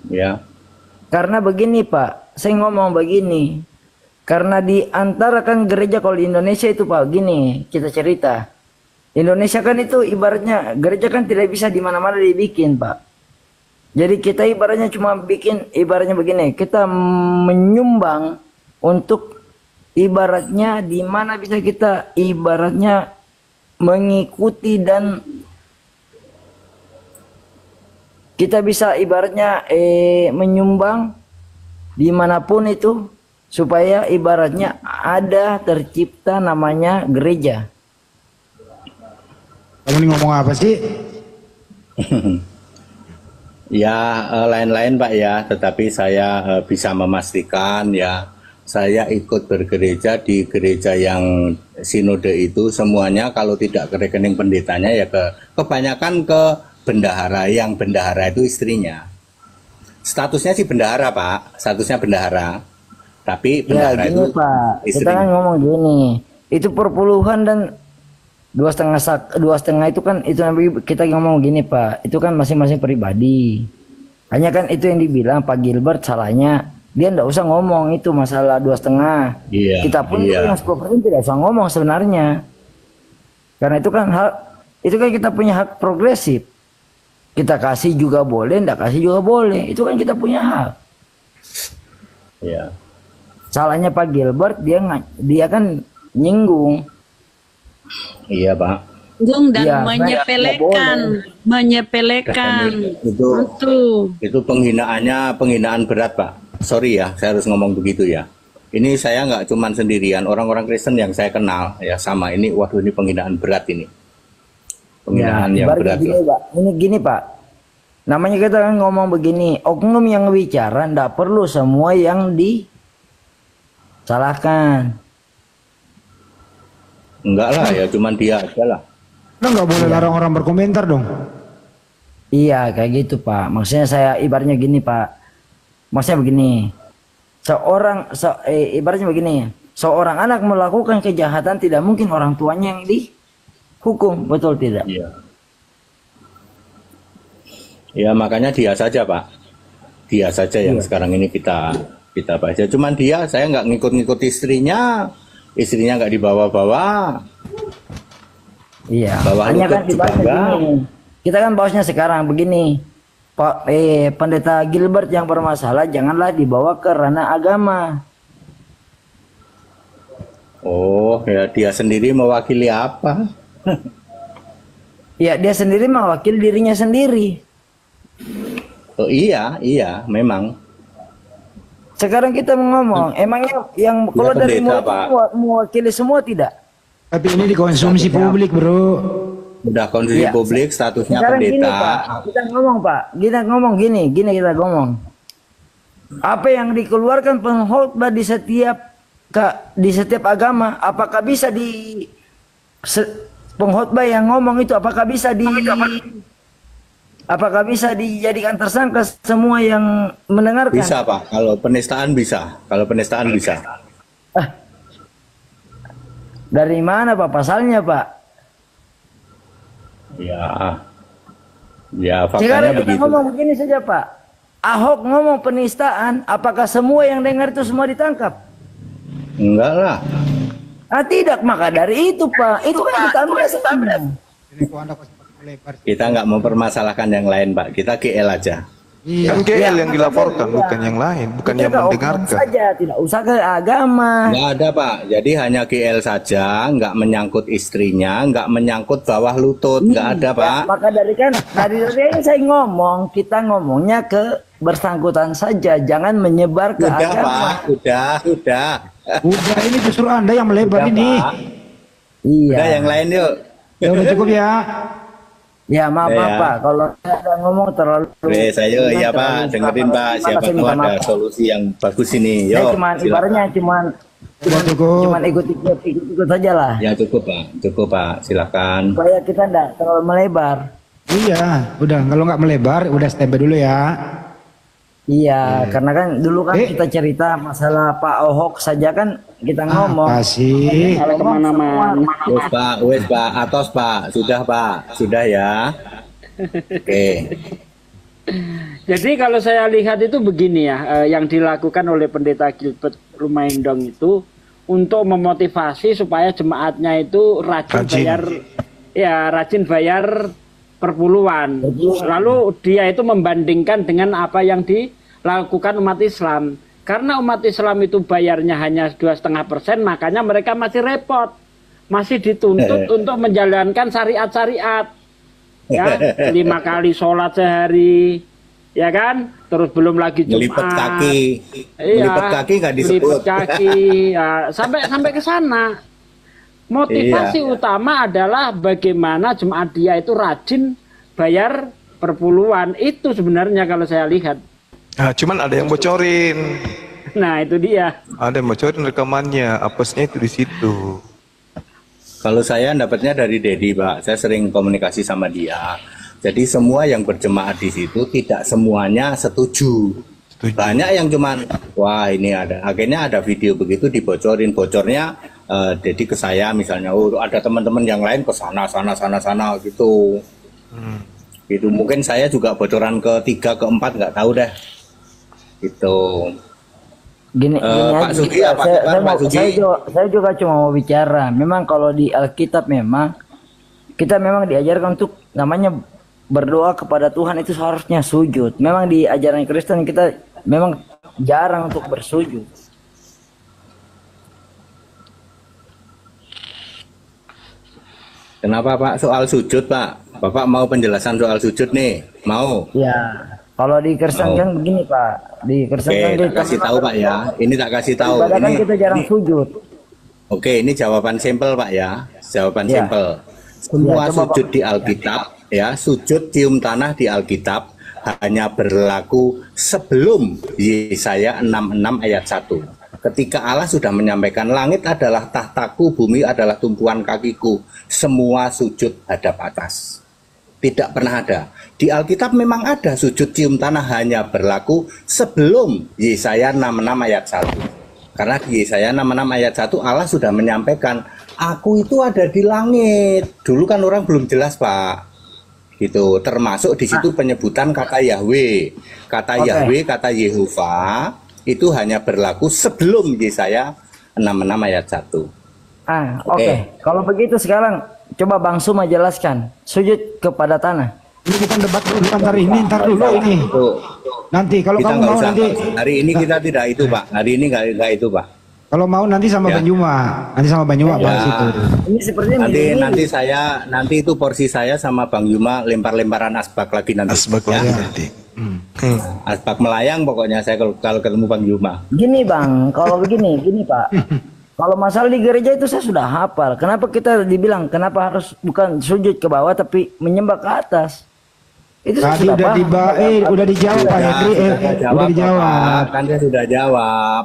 Ya. Karena begini Pak, saya ngomong begini. Karena di antara kan gereja kalau di Indonesia itu Pak, gini kita cerita. Indonesia kan itu ibaratnya gereja kan tidak bisa di mana-mana dibikin Pak. Jadi kita ibaratnya cuma bikin ibaratnya begini, kita menyumbang untuk ibaratnya di mana bisa kita ibaratnya mengikuti dan kita bisa ibaratnya menyumbang dimanapun itu supaya ibaratnya ada tercipta namanya gereja. Kamu ini ngomong apa sih? Ya, lain-lain Pak ya, tetapi saya bisa memastikan ya, saya ikut bergereja di gereja yang sinode itu semuanya kalau tidak ke rekening pendetanya ya kebanyakan ke bendahara, yang bendahara itu istrinya. Statusnya sih bendahara Pak, statusnya bendahara. Tapi Ya bendahara gini itu Pak, kita kan istrinya. ngomong gini, itu perpuluhan dan dua setengah itu kan itu kita ngomong gini Pak, itu kan masing-masing pribadi. Hanya kan itu yang dibilang Pak Gilbert salahnya dia ndak usah ngomong itu masalah dua setengah. Iya, Kita pun itu iya. yang 10% tidak usah ngomong sebenarnya. Karena itu kan hak itu kan kita punya hak progresif. Kita kasih juga boleh, ndak kasih juga boleh. Itu kan kita punya hak. Iya. Salahnya Pak Gilbert dia kan nyinggung. Iya Pak. Gung dan Iya, menyepelekan, menyepelekan. Itu penghinaan berat Pak. Sorry ya, saya harus ngomong begitu ya. Ini saya nggak cuman sendirian, orang-orang Kristen yang saya kenal ya sama ini. Waduh, ini penghinaan berat ini. Penghinaan yang ibaratnya berat gini, loh. Pak. Ini gini Pak. Namanya kita kan ngomong begini, oknum yang bicara ndak perlu semua yang disalahkan. Enggak lah ya, cuman dia aja lah. Lo nggak boleh larang orang berkomentar dong. Iya, kayak gitu Pak. Maksudnya saya ibaratnya gini Pak. Maksudnya begini. Ibaratnya begini. Seorang anak melakukan kejahatan tidak mungkin orang tuanya yang dihukum, betul tidak? Iya. Ya makanya dia saja Pak. Dia saja yang sekarang ini kita baca. Cuman dia, saya nggak ngikut-ngikut istrinya nggak dibawa-bawa. Iya. Bawah Hanya lutut kan ibaratnya juga gini. Kita kan bahasnya sekarang begini. Pak Pendeta Gilbert yang bermasalah janganlah dibawa ke ranah agama. Oh ya, dia sendiri mewakili apa? Ya dia sendiri mewakili dirinya sendiri. Oh iya memang. Sekarang kita ngomong, emangnya yang Dia kalau dari pendeta, mulut Pak. mewakili semua tidak? Tapi ini dikonsumsi publik, bro. Udah konsumsi Iya. publik, statusnya Sekarang gini pendeta. Pak, kita ngomong Pak, kita ngomong gini kita ngomong. Apa yang dikeluarkan pengkhotbah di setiap agama, apakah bisa pengkhotbah yang ngomong itu apakah bisa dijadikan tersangka semua yang mendengarkan? Bisa Pak, kalau penistaan bisa. Kalau penistaan bisa. Dari mana Pak pasalnya Pak? Ya faktanya Sekarang kita begitu. ngomong begini saja Pak. Ahok ngomong penistaan, apakah semua yang dengar itu semua ditangkap? Enggak lah. Tidak, maka dari itu Pak, itu kan kita ambil semua. Kita nggak mempermasalahkan yang lain Pak. Kita GL aja. Iya. Kan GL yang dilaporkan, bukan yang lain, bukan Kita yang ke oknum mendengarkan. saja, tidak usah ke agama. Nggak ada Pak. Jadi hanya GL saja, nggak menyangkut istrinya, nggak menyangkut bawah lutut, nggak ada Pak. Maka dari ini saya ngomong, kita ngomongnya ke bersangkutan saja, jangan menyebar ke Udah agama. Pak, udah. Udah, ini justru Anda yang melebar Udah, ini. Pak. Iya. Udah yang lain yuk. Ya udah cukup ya. Ya maaf Ya. Pak, kalau saya ngomong terlalu. Oke, saya ya Pak, dengerin Pak, siapa tahu ada solusi yang bagus ini. Saya Yo, cuman silakan. ibaratnya Udah cukup. cuman ikut saja lah. Ya cukup Pak, silakan. Supaya kita tidak terlalu melebar. Iya, udah kalau nggak melebar, udah standby dulu ya. Iya, karena kan dulu kan kita cerita masalah Pak Ahok saja kan kita ngomong. Apa sih? Kalau kemana-mana. Wes Pak, atos Pak, sudah ya. Oke. Jadi kalau saya lihat itu begini ya, yang dilakukan oleh Pendeta Gilbert Rumaindong itu untuk memotivasi supaya jemaatnya itu rajin bayar perpuluhan. Lalu dia itu membandingkan dengan apa yang dilakukan umat Islam. Karena umat Islam itu bayarnya hanya 2,5%, makanya mereka masih repot, masih dituntut untuk menjalankan syariat-syariat. Ya, 5 kali sholat sehari, ya kan? Terus belum lagi Jumat. Melipet kaki. Iya, Melipet kaki nggak disebut. melipet kaki. Ya, sampai ke sana. Motivasi utama adalah bagaimana jemaat dia itu rajin bayar perpuluhan. Itu sebenarnya kalau saya lihat. Nah, cuman ada yang bocorin. Nah, itu dia. Ada yang bocorin rekamannya, apesnya itu di situ. Kalau saya dapatnya dari Dedi, Pak. Saya sering komunikasi sama dia. Jadi semua yang berjemaat di situ tidak semuanya setuju. Banyak yang cuman, wah ini ada. Akhirnya ada video begitu dibocorin. Bocornya Dedi ke saya misalnya, oh ada teman-teman yang lain ke sana gitu. Gitu. Mungkin saya juga bocoran ke-3, ke-4 nggak tahu deh. Gitu. Gini Pak aja, Sugi, apa kabar, Pak Sugi? saya juga cuma mau bicara. Memang kalau di Alkitab memang kita memang diajarkan untuk namanya berdoa kepada Tuhan itu seharusnya sujud. Memang di ajaran Kristen kita memang jarang untuk bersujud. Kenapa Pak? Soal sujud Pak? Bapak mau penjelasan soal sujud nih? Mau? Ya, kalau di Kristen kan begini Pak. Di Kristen Oke, kan tak kasih tahu Pak ya. Ini tak kasih tahu. ibadah kan Ini, kita jarang sujud. Oke, ini jawaban simpel Pak ya. Jawaban Ya. simpel. Semua Ya, coba, sujud Pak. di Alkitab ya, sujud cium tanah di Alkitab hanya berlaku sebelum Yesaya 66 ayat 1. Ketika Allah sudah menyampaikan langit adalah tahtaku, bumi adalah tumpuan kakiku, semua sujud hadap atas. Tidak pernah ada. Di Alkitab memang ada sujud cium tanah hanya berlaku sebelum Yesaya 66 ayat 1. Karena di Yesaya 66 ayat 1 Allah sudah menyampaikan, aku itu ada di langit. Dulu kan orang belum jelas Pak. Gitu. Termasuk di situ penyebutan kata Yahweh. Kata Yahweh, kata Yehova itu hanya berlaku sebelum Yesaya 66 ayat 1. Oke. Kalau begitu sekarang coba Bang Suma jelaskan sujud kepada tanah. Ini bukan debat dulu, ntar dulu ini. Tuh. Nanti kalau Kita kamu nggak mau usah. nanti, Hari ini kita tidak itu Pak. Hari ini nggak itu Pak. kalau mau nanti sama Ya. Banjuma, bahas itu. Ini sepertinya Nanti itu porsi saya sama Bang Yuma lempar-lemparan asbak lagi nanti. Asbak ya. lagi nanti. Asbak melayang pokoknya saya kalau ketemu Bang Yuma. Gini Bang, kalau begini Pak. Kalau masalah di gereja itu saya sudah hafal. Kenapa kita dibilang kenapa harus bukan sujud ke bawah tapi menyembah ke atas? Itu saya Tadi sudah udah paham. udah dijawab Pak Henry, udah dijawab. Bapak. Kan dia sudah jawab.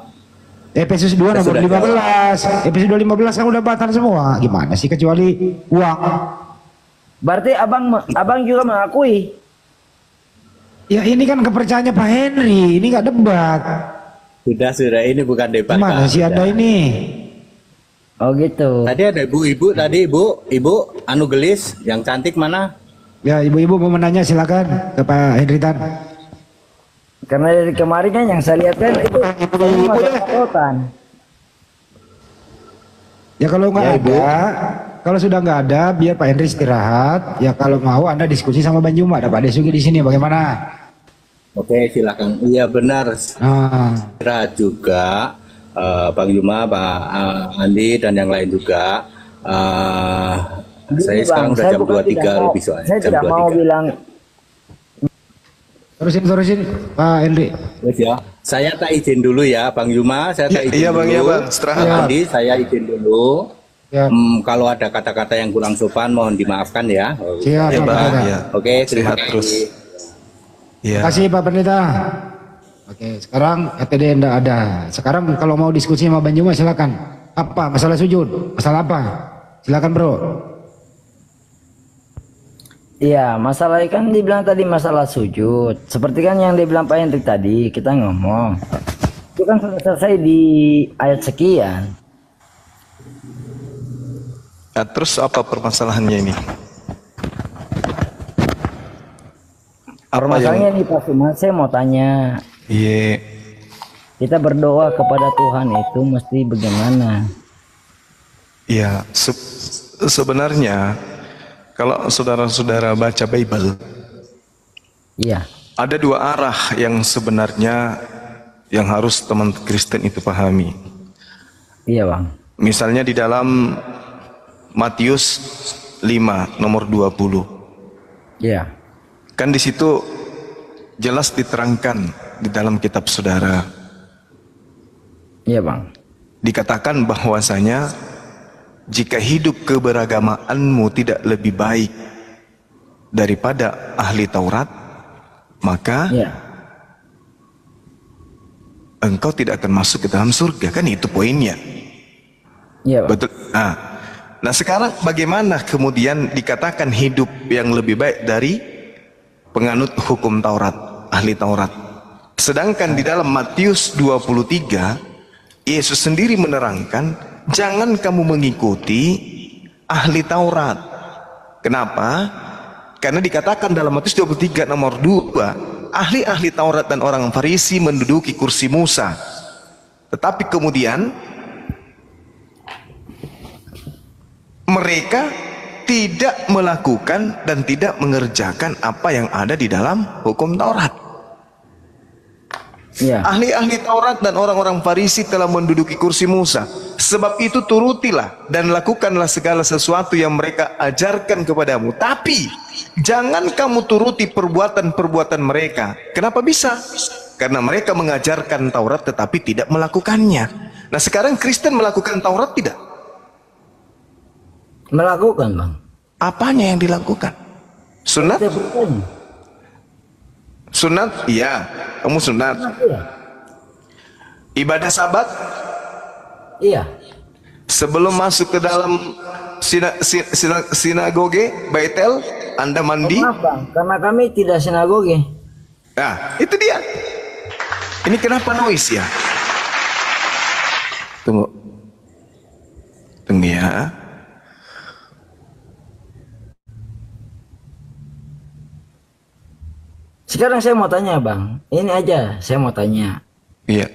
Efesus 2 nomor Sudah 15. Efesus 2 15 kan udah batal semua. Gimana sih kecuali uang? Berarti abang juga mengakui. Ya ini kan kepercayaannya Pak Henry, ini nggak debat. Sudah ini bukan debat. Gimana Pak. sih Anda ini? Oh gitu. Tadi ada ibu-ibu tadi ibu anu gelis yang cantik mana? Ya ibu-ibu mau menanya silakan ke Pak Henry Tan. Karena dari kemarin kan yang saya lihat kan itu ketakutan. Ya kalau nggak Ya, Ibu. ada, kalau sudah nggak ada, biar Pak Henry istirahat. Ya kalau mau Anda diskusi sama Banjuma, ada Pak Desugi di sini, bagaimana? Oke silakan. Iya benar. Nah, Kira juga Bang Yuma, Pak Andi dan yang lain juga. Saya Gini, sekarang Bang, udah saya jam bukan 23 tidak mau- lebih soalnya. Saya Jam tidak mau 23. bilang terusin Pak Henry. Wes ya. Saya tak izin dulu ya Bang Yuma, saya tak izin Iya Bang, dulu. iya Bang, istirahat. Bang Andi, saya izin dulu. Ya, Kalau ada kata-kata yang kurang sopan mohon dimaafkan ya. siap Iya Pak Bang, Pendeta. iya. Oke, terima Sehat terus. kasih. Iya. Terima kasih Pak Pendeta. Oke, sekarang ETD enggak ada. Sekarang kalau mau diskusi sama Banjuma silakan. Apa masalah sujud? Masalah apa? Silakan Bro. iya, masalah kan dibilang tadi masalah sujud. Seperti kan yang dibilang Pak Hendrik tadi, kita ngomong. Itu kan sudah selesai di ayat sekian. Nah, terus apa permasalahannya ini? Apa Permasalahannya yang nih Pak Suman, saya mau tanya. Iya. Kita berdoa kepada Tuhan itu mesti bagaimana? Ya, sebenarnya kalau saudara-saudara baca Bible, Iya. ada dua arah yang sebenarnya yang harus teman Kristen itu pahami. Iya Bang. Misalnya di dalam Matius 5 nomor 20. Iya. Kan di situ jelas diterangkan di dalam kitab saudara. Iya Bang. Dikatakan bahwasanya jika hidup keberagamaanmu tidak lebih baik daripada ahli Taurat, maka Iya. engkau tidak akan masuk ke dalam surga. Kan itu poinnya. Iya Bang. Betul. Nah sekarang bagaimana kemudian dikatakan hidup yang lebih baik dari penganut hukum Taurat, ahli Taurat. Sedangkan di dalam Matius 23, Yesus sendiri menerangkan, jangan kamu mengikuti ahli Taurat. Kenapa? Karena dikatakan dalam Matius 23 nomor 2, ahli-ahli Taurat dan orang Farisi menduduki kursi Musa. Tetapi kemudian mereka tidak melakukan dan tidak mengerjakan apa yang ada di dalam hukum Taurat. Iya. Ahli-ahli Taurat dan orang-orang Farisi telah menduduki kursi Musa. Sebab itu turutilah dan lakukanlah segala sesuatu yang mereka ajarkan kepadamu. Tapi jangan kamu turuti perbuatan-perbuatan mereka. Kenapa bisa? Karena mereka mengajarkan Taurat tetapi tidak melakukannya. Nah sekarang Kristen melakukan Taurat tidak? Melakukan Bang. Apanya yang dilakukan? Sunat? Saya bertanya. Sunat? Iya, kamu sunat. Iya. Ibadah sabat? Iya. Sebelum masuk ke dalam sinagoge, Baitel, Anda mandi? Maaf Bang, karena kami tidak sinagoge. Nah, itu dia. Ini kenapa noise ya? Tunggu. Tunggu ya. Sekarang saya mau tanya Bang, ini aja saya mau tanya. Iya.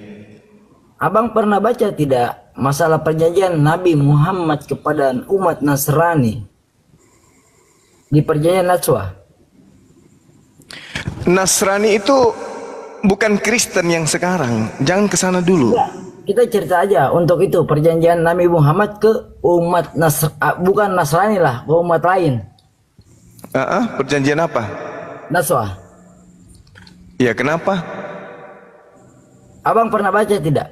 Abang pernah baca tidak masalah perjanjian Nabi Muhammad kepada umat Nasrani di perjanjian Najwa? Nasrani itu bukan Kristen yang sekarang. Jangan ke sana dulu. Ya, kita cerita aja untuk itu perjanjian Nabi Muhammad ke umat bukan Nasrani lah, ke umat lain. Perjanjian apa? Najwa. Ya, kenapa? Abang pernah baca tidak?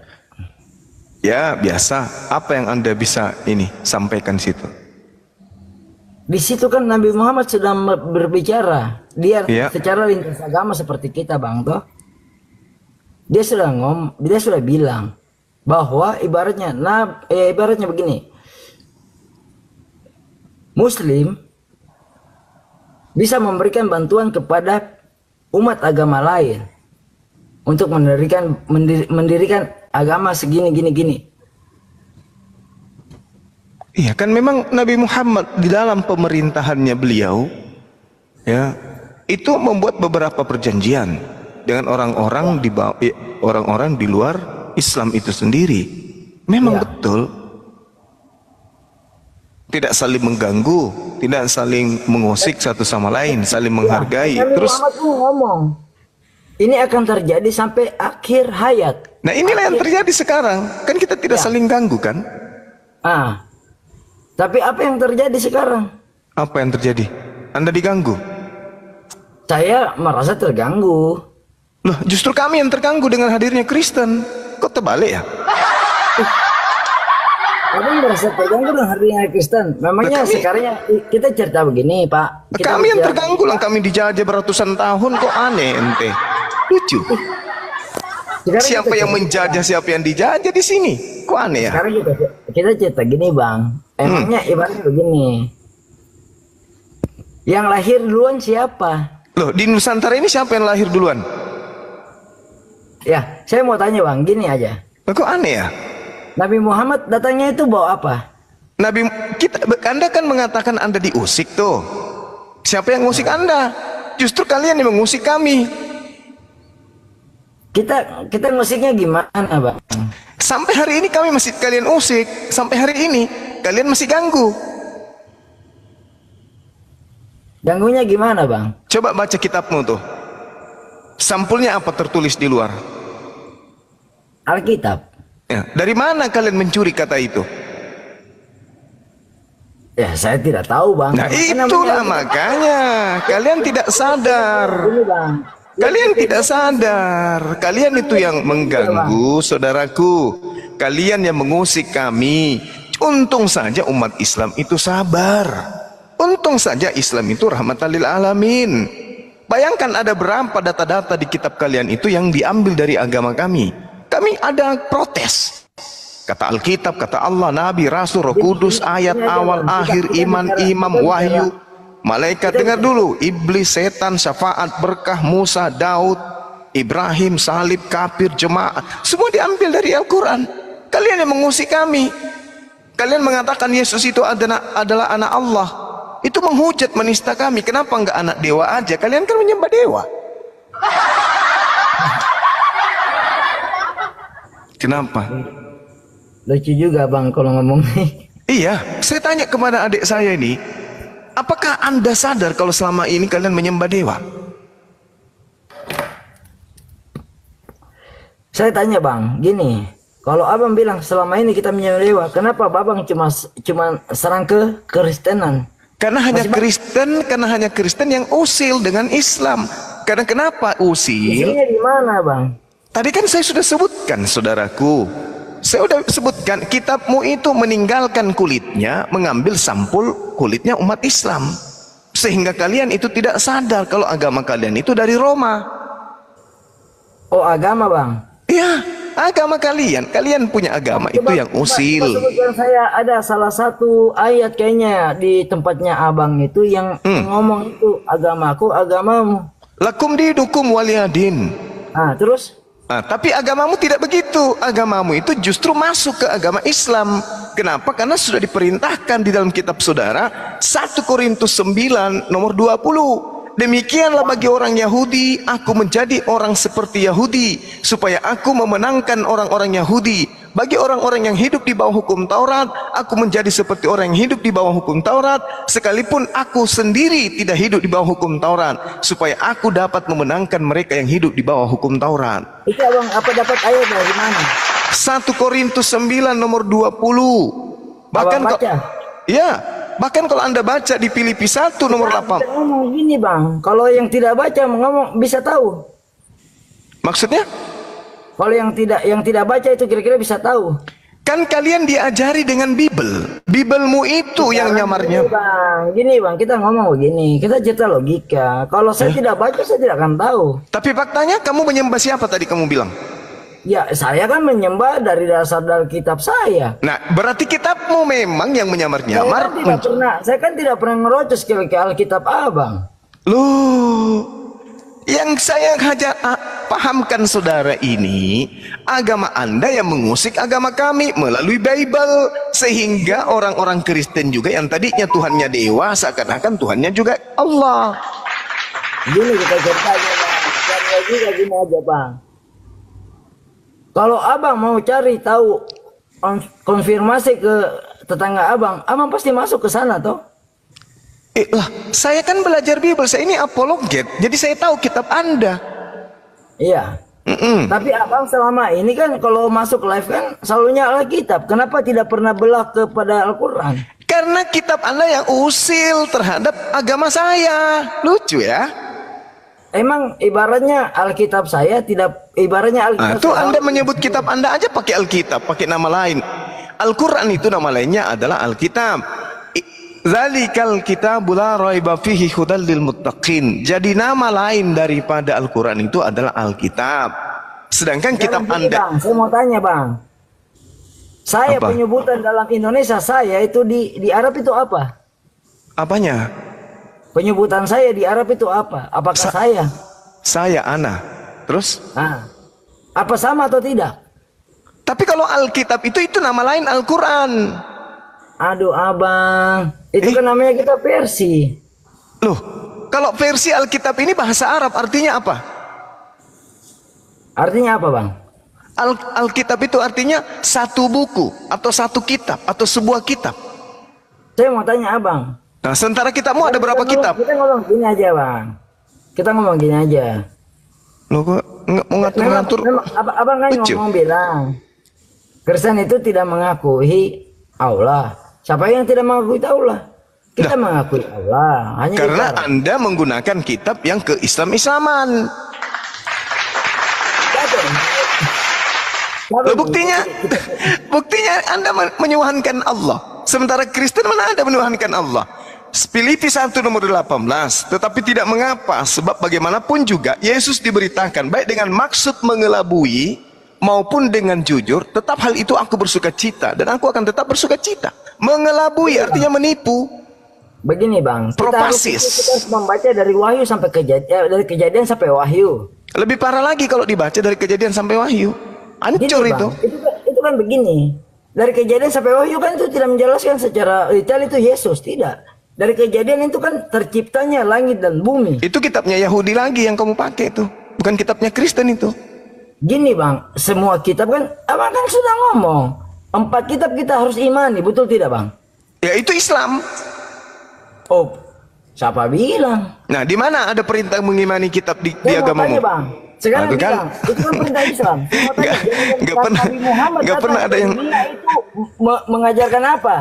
Ya, biasa. Apa yang Anda bisa sampaikan situ? Di situ kan Nabi Muhammad sudah berbicara. Dia Ya. secara lintas agama seperti kita Bang toh. Dia sudah bilang bahwa ibaratnya begini. Muslim bisa memberikan bantuan kepada umat agama lain untuk mendirikan agama segini gini. Iya, kan memang Nabi Muhammad di dalam pemerintahannya beliau ya, itu membuat beberapa perjanjian dengan orang-orang di luar Islam itu sendiri. Memang Ya. betul. Tidak saling mengganggu, tidak saling mengusik satu sama lain, saling menghargai. Nabi Terus Muhammad tuh ngomong, ini akan terjadi sampai akhir hayat. nah inilah yang terjadi sekarang. Kan kita tidak saling ganggu kan? Tapi apa yang terjadi sekarang? Apa yang terjadi? Anda diganggu? Saya merasa terganggu. Loh, justru kami yang terganggu dengan hadirnya Kristen. Kok terbalik ya? Abang merasa terganggu dengan harinya Kristen. Memangnya sekarang kita cerita begini Pak. Kami yang terganggu lah, kami dijajah beratusan tahun, kok aneh ente. Lucu. Sekarang Siapa yang menjajah, siapa yang dijajah di sini? Kok aneh ya? Sekarang kita cerita gini Bang. Emangnya ibaratnya begini. Yang lahir duluan siapa? Loh, di Nusantara ini siapa yang lahir duluan? Ya, saya mau tanya Bang, gini aja. Loh, kok aneh ya? Nabi Muhammad datangnya itu bawa apa? Anda kan mengatakan Anda diusik tuh. Siapa yang ngusik Anda? justru kalian yang mengusik kami. Kita musiknya gimana, Bang? Sampai hari ini kami masih kalian usik. Sampai hari ini kalian masih ganggu. Ganggunya gimana, Bang? Coba baca kitabmu tuh. Sampulnya apa tertulis di luar? Alkitab. Ya, dari mana kalian mencuri kata itu? Ya, saya tidak tahu, Bang. Nah, Karena itulah namanya- makanya kalian tidak sadar. Ini, Bang. Kalian tidak sadar. Kalian itu yang mengganggu, saudaraku. Kalian yang mengusik kami. Untung saja umat Islam itu sabar. Untung saja Islam itu rahmatan lil alamin. Bayangkan ada berapa data-data di kitab kalian itu yang diambil dari agama kami. Kami ada protes. Kata Alkitab, kata Allah, Nabi, Rasul, Roh Kudus, ayat awal, akhir, iman, imam, wahyu, malaikat. Dengar dulu, iblis, setan, syafaat, berkah, Musa, Daud, Ibrahim, salib, kafir, jemaat, semua diambil dari Al-Quran. Kalian yang mengusik kami. Kalian mengatakan Yesus itu adalah anak Allah. Itu menghujat, menista kami. Kenapa enggak anak dewa aja? Kalian kan menyembah dewa. Kenapa? Lucu juga, Bang, kalau ngomong nih. Iya, saya tanya kepada adik saya ini, apakah Anda sadar kalau selama ini kalian menyembah dewa? Saya tanya, Bang, gini. Kalau Abang bilang selama ini kita menyembah dewa, kenapa Babang cuma serang ke Kristenan? Karena hanya Kristen yang usil dengan Islam. Karena kenapa usil? Isinya di mana, Bang? Tadi kan saya sudah sebutkan, saudaraku. Saya sudah sebutkan, kitabmu itu meninggalkan kulitnya, mengambil sampul kulitnya umat Islam. Sehingga kalian itu tidak sadar kalau agama kalian itu dari Roma. Oh, agama, Bang. Iya, agama kalian. Kalian punya agama itu yang usil. Coba sebutkan saya ada salah satu ayat kayaknya di tempatnya Abang itu yang ngomong itu agamaku, agamamu. Lakum dinukum waliyadin. Ah, terus? Nah, tapi agamamu tidak begitu. Agamamu itu justru masuk ke agama Islam. Kenapa? Karena sudah diperintahkan di dalam kitab saudara 1 Korintus 9 nomor 20. Demikianlah bagi orang Yahudi, aku menjadi orang seperti Yahudi, supaya aku memenangkan orang-orang Yahudi. Bagi orang-orang yang hidup di bawah hukum Taurat, aku menjadi seperti orang yang hidup di bawah hukum Taurat, sekalipun aku sendiri tidak hidup di bawah hukum Taurat, supaya aku dapat memenangkan mereka yang hidup di bawah hukum Taurat. Itu Abang apa dapat ayat dari mana? 1 Korintus 9 nomor 20. Bahkan Abang baca? Ya, bahkan kalau Anda baca di Filipi 1 nomor 8. Kita ngomong gini, Bang. Kalau yang tidak baca ngomong bisa tahu. Maksudnya? Kalau yang tidak baca itu kira-kira bisa tahu. Kan kalian diajari dengan Bible. Bibelmu itu yang nyamarnya. Gini, Bang, kita ngomong begini. Kita cerita logika. Kalau saya tidak baca, saya tidak akan tahu. Tapi faktanya kamu menyembah siapa tadi kamu bilang? Ya, saya kan menyembah dari dasar dari kitab saya. Nah, berarti kitabmu memang yang menyamar-nyamar. Saya kan tidak pernah ngerocos ke Alkitab Abang. Loh, yang saya pahamkan saudara ini, agama Anda yang mengusik agama kami melalui Bible. Sehingga orang-orang Kristen juga yang tadinya Tuhannya dewa, seakan-akan Tuhannya juga Allah. Gini kita ceritanya, Bang. Caranya juga gini aja, Bang. Kalau Abang mau cari tahu konfirmasi ke tetangga Abang, Abang pasti masuk ke sana toh. Lah, saya kan belajar Bible, saya ini apologet, jadi saya tahu kitab Anda. Iya. Tapi Abang selama ini kan kalau masuk live kan selalu nyala kitab. Kenapa tidak pernah belah kepada Al-Quran? Karena kitab Anda yang usil terhadap agama saya. Lucu ya. Emang ibaratnya Alkitab saya tidak ibaratnya Alkitab. Itu Anda menyebut kitab Anda aja pakai Alkitab, pakai nama lain. Al-Quran itu nama lainnya adalah Alkitab. Zalikal kitabul la raiba fihi hudal lil muttaqin. Jadi nama lain daripada Al-Quran itu adalah Alkitab. Sedangkan kitab Anda, Bang, saya mau tanya, Bang. Saya apa? penyebutan dalam Indonesia saya itu di Arab itu apa? Apanya? Penyebutan saya di Arab itu apa? Apakah saya? Saya Ana. Terus? Nah, apa sama atau tidak? Tapi kalau Alkitab itu nama lain Aduh, Abang, itu kan namanya kita versi. Loh, kalau versi Alkitab ini bahasa Arab artinya apa? Artinya apa, Bang? Alkitab itu artinya satu buku atau satu kitab atau sebuah kitab. Saya mau tanya Abang. Nah, sementara kitabmu ada berapa kitab? Kita ngomong gini aja, Bang. Kita ngomong gini aja. Lo kok nggak mau ngatur-ngatur? Abang kan ngomong bilang Kristen itu tidak mengakui Allah. Siapa yang tidak mengakui Allah? Kita mengakui Allah. Hanya Karena kita. Anda menggunakan kitab yang ke Islam-Islaman. Loh, buktinya Anda menyuhankan Allah. Sementara Kristen mana ada menyuhankan Allah? Filipi 1 nomor 18. Tetapi tidak mengapa, sebab bagaimanapun juga Yesus diberitakan baik dengan maksud mengelabui maupun dengan jujur, tetap hal itu aku bersuka cita dan aku akan tetap bersuka cita. Mengelabui artinya menipu. Begini, Bang. Kita harus membaca dari Wahyu sampai dari Kejadian sampai Wahyu. Lebih parah lagi kalau dibaca dari Kejadian sampai Wahyu. Hancur Gini, itu. Itu kan begini. Dari Kejadian sampai Wahyu kan itu tidak menjelaskan secara detail itu Yesus, tidak. Dari Kejadian itu kan terciptanya langit dan bumi. Itu kitabnya Yahudi lagi yang kamu pakai itu, bukan kitabnya Kristen itu. Gini, Bang, semua kitab kan Abang kan sudah ngomong 4 kitab kita harus imani, betul tidak, Bang? Ya itu Islam. Oh, siapa bilang? Nah, di mana ada perintah mengimani kitab di Saya mau agamamu? tanya, Bang. Sekarang Nah, bilang, itu kan perintah Islam. Saya mau tanya, Nggak pernah ada yang itu mengajarkan apa?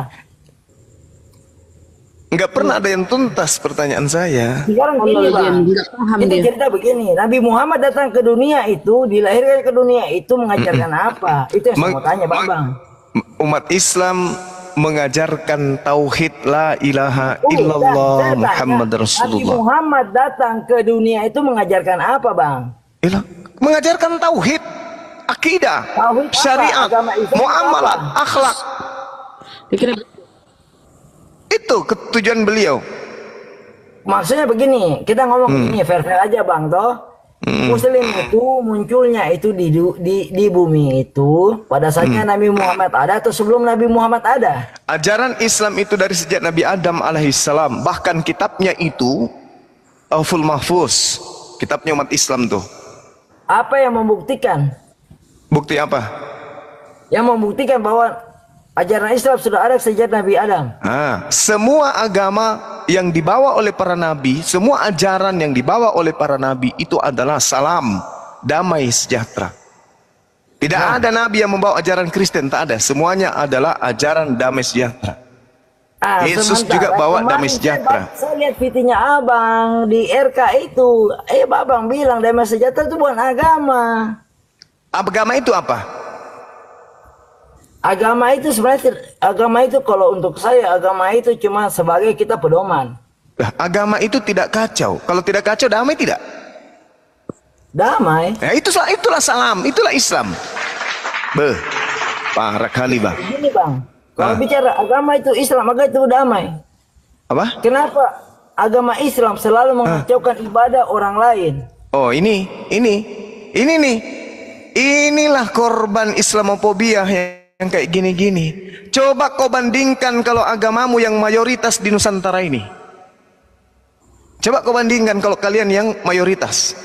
Nggak pernah ada yang tuntas pertanyaan saya. Sekarang gini, Bang. Nggak paham Kita dia. cerita begini, Nabi Muhammad datang ke dunia itu, dilahirkan ke dunia itu mengajarkan apa? Itu yang saya mau tanya, Bang. Umat Islam mengajarkan tauhid la ilaha illallah Muhammad Rasulullah. Nabi Muhammad datang ke dunia itu mengajarkan apa, Bang? Mengajarkan tauhid, akidah, Tauhid apa? syariat, Agama Islam muamalah, apa? akhlak. Dikira Itu ketujuan beliau. Maksudnya begini, kita ngomong begini, fair-fair aja, Bang, toh. Muslim itu munculnya itu di bumi itu pada saatnya Nabi Muhammad ada atau sebelum Nabi Muhammad ada? Ajaran Islam itu dari sejak Nabi Adam alaihissalam. Bahkan kitabnya itu Lauhul Mahfuz, kitabnya umat Islam tuh. Apa yang membuktikan? Bukti apa? Yang membuktikan bahwa ajaran Islam sudah ada sejak Nabi Adam. Semua agama yang dibawa oleh para nabi, semua ajaran yang dibawa oleh para nabi itu adalah salam, damai sejahtera. Tidak ada nabi yang membawa ajaran Kristen, tak ada. Semuanya adalah ajaran damai sejahtera. Yesus juga bawa damai sejahtera. Saya lihat VT-nya Abang di RK itu. Abang bilang damai sejahtera itu bukan agama. Agama itu apa? Agama itu sebenarnya, agama itu kalau untuk saya, agama itu cuma sebagai kita pedoman. Agama itu tidak kacau. Kalau tidak kacau, damai tidak? Damai. Ya, itulah salam, itulah Islam. Parah kali, Bang. Gini, Bang. Kalau bicara agama itu Islam, agama itu damai. Apa? Kenapa agama Islam selalu mengacaukan ibadah orang lain? Oh, ini nih. Inilah korban Islamofobia yang kayak gini-gini. Coba kau bandingkan kalau agamamu yang mayoritas di Nusantara ini. Coba kau bandingkan kalau kalian yang mayoritas.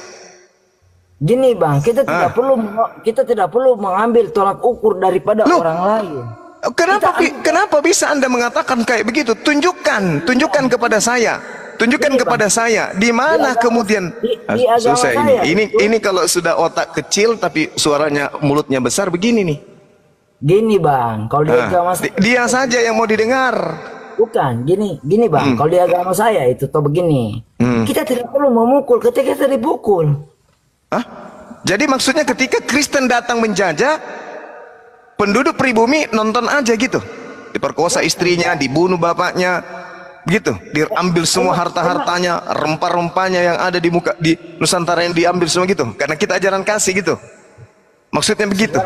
Gini, Bang, kita tidak perlu mengambil tolak ukur daripada orang lain. Kenapa bisa Anda mengatakan kayak begitu? Tunjukkan kepada saya. Tunjukkan kepada saya di mana kemudian susah ini kalau sudah otak kecil tapi suaranya mulutnya besar begini nih. Gini, Bang, kalau di agama saya, dia saja yang mau didengar. Bukan, gini Bang, kalau di agama saya itu toh begini. Kita tidak perlu memukul ketika kita dipukul. Jadi maksudnya ketika Kristen datang menjajah, penduduk pribumi nonton aja gitu. Diperkosa istrinya, dibunuh bapaknya, begitu. Diambil semua harta-hartanya, rempah-rempahnya yang ada di Nusantara yang diambil semua gitu. Karena kita ajaran kasih gitu. Maksudnya begitu.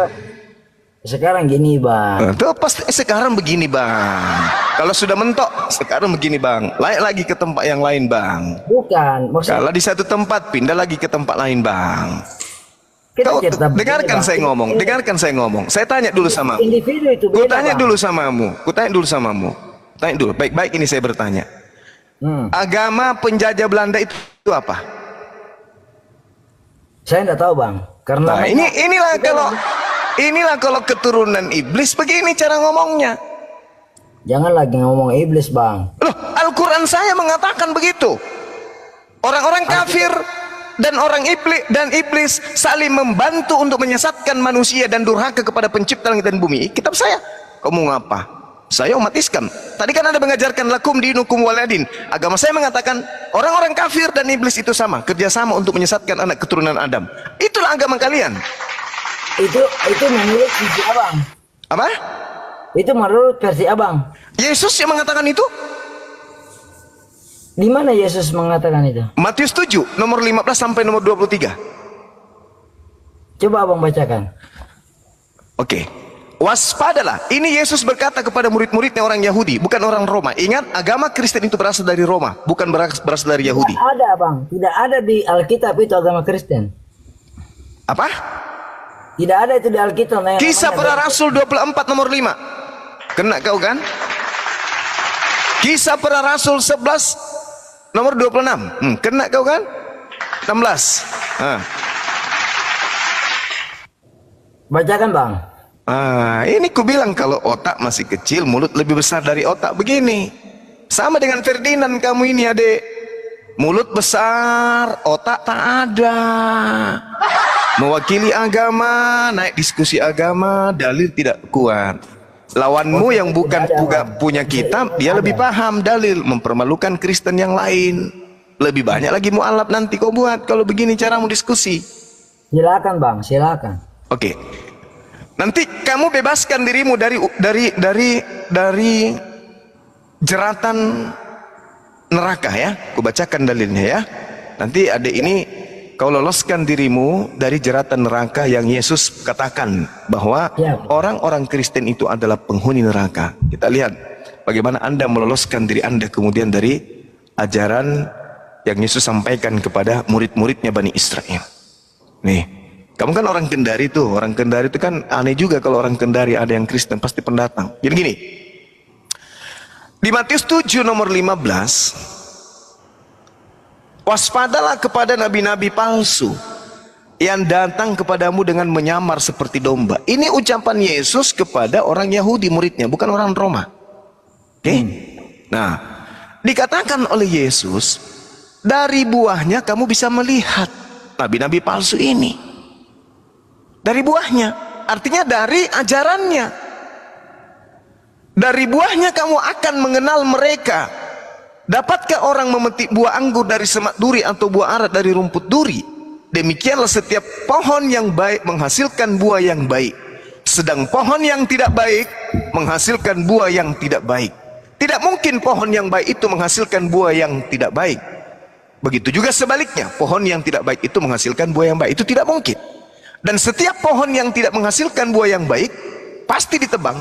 Sekarang gini, Bang. Tuh pasti sekarang begini, Bang. Kalau sudah mentok, sekarang begini, Bang. Layak lagi ke tempat yang lain, Bang. Bukan, maksudnya Kalau di satu tempat, pindah lagi ke tempat lain, Bang. Kau dengarkan saya ngomong, dengarkan saya ngomong. Saya tanya dulu sama kamu. Individu itu beda, Tanya Bang. dulu samamu. Tanya dulu, baik-baik ini saya bertanya. Agama penjajah Belanda itu apa? Saya tidak tahu bang, karena Nah, inilah kalau keturunan iblis begini cara ngomongnya. jangan lagi ngomong iblis bang. Loh, Al-Quran saya mengatakan begitu. Orang-orang kafir dan iblis saling membantu untuk menyesatkan manusia dan durhaka kepada pencipta langit dan bumi. Kitab saya. Kamu ngapa? Saya umat Islam. Tadi kan Anda mengajarkan lakum dinukum waladin. Agama saya mengatakan orang-orang kafir dan iblis itu sama, kerjasama untuk menyesatkan anak keturunan Adam. Itulah agama kalian. Itu menurut versi abang. Apa? Itu menurut versi abang. Yesus yang mengatakan itu? Di mana Yesus mengatakan itu? Matius 7 nomor 15 sampai nomor 23. Coba abang bacakan. Oke. Waspadalah. Ini Yesus berkata kepada murid-muridnya orang Yahudi, bukan orang Roma. Ingat, agama Kristen itu berasal dari Roma, bukan berasal dari Yahudi. Tidak ada bang, tidak ada di Alkitab itu agama Kristen. Apa? Tidak ada itu di Alkitab. Kisah para Rasul 24 nomor 5. Kena kau kan? Kisah para Rasul 11 nomor 26. Kena kau kan? 16. Bacakan bang. Ini ku bilang kalau otak masih kecil, mulut lebih besar dari otak begini. Sama dengan Ferdinand kamu ini adik. Mulut besar, otak tak ada. Mewakili agama, naik diskusi agama, dalil tidak kuat. Lawanmu yang bukan punya kitab, dia lebih paham dalil, mempermalukan Kristen yang lain. Lebih banyak lagi mu'alaf nanti kau buat kalau begini caramu diskusi. Silakan bang, silakan. Oke. Nanti kamu bebaskan dirimu dari jeratan neraka ya. Kubacakan dalilnya ya. Nanti adik ini kau loloskan dirimu dari jeratan neraka yang Yesus katakan bahwa orang-orang Kristen itu adalah penghuni neraka. Kita lihat bagaimana Anda meloloskan diri Anda kemudian dari ajaran yang Yesus sampaikan kepada murid-muridnya Bani Israel. Nih. Kamu kan orang Kendari tuh, orang Kendari itu kan aneh juga kalau orang Kendari ada yang Kristen, pasti pendatang. Jadi gini, di Matius 7 nomor 15, waspadalah kepada nabi-nabi palsu yang datang kepadamu dengan menyamar seperti domba. Ini ucapan Yesus kepada orang Yahudi muridnya, bukan orang Roma. Oke? Nah, dikatakan oleh Yesus, dari buahnya kamu bisa melihat nabi-nabi palsu ini. Dari buahnya, artinya dari ajarannya. Dari buahnya kamu akan mengenal mereka. Dapatkah orang memetik buah anggur dari semak duri atau buah ara dari rumput duri? Demikianlah setiap pohon yang baik menghasilkan buah yang baik, sedang pohon yang tidak baik menghasilkan buah yang tidak baik. Tidak mungkin pohon yang baik itu menghasilkan buah yang tidak baik. Begitu juga sebaliknya, pohon yang tidak baik itu menghasilkan buah yang baik. Itu tidak mungkin. Dan setiap pohon yang tidak menghasilkan buah yang baik pasti ditebang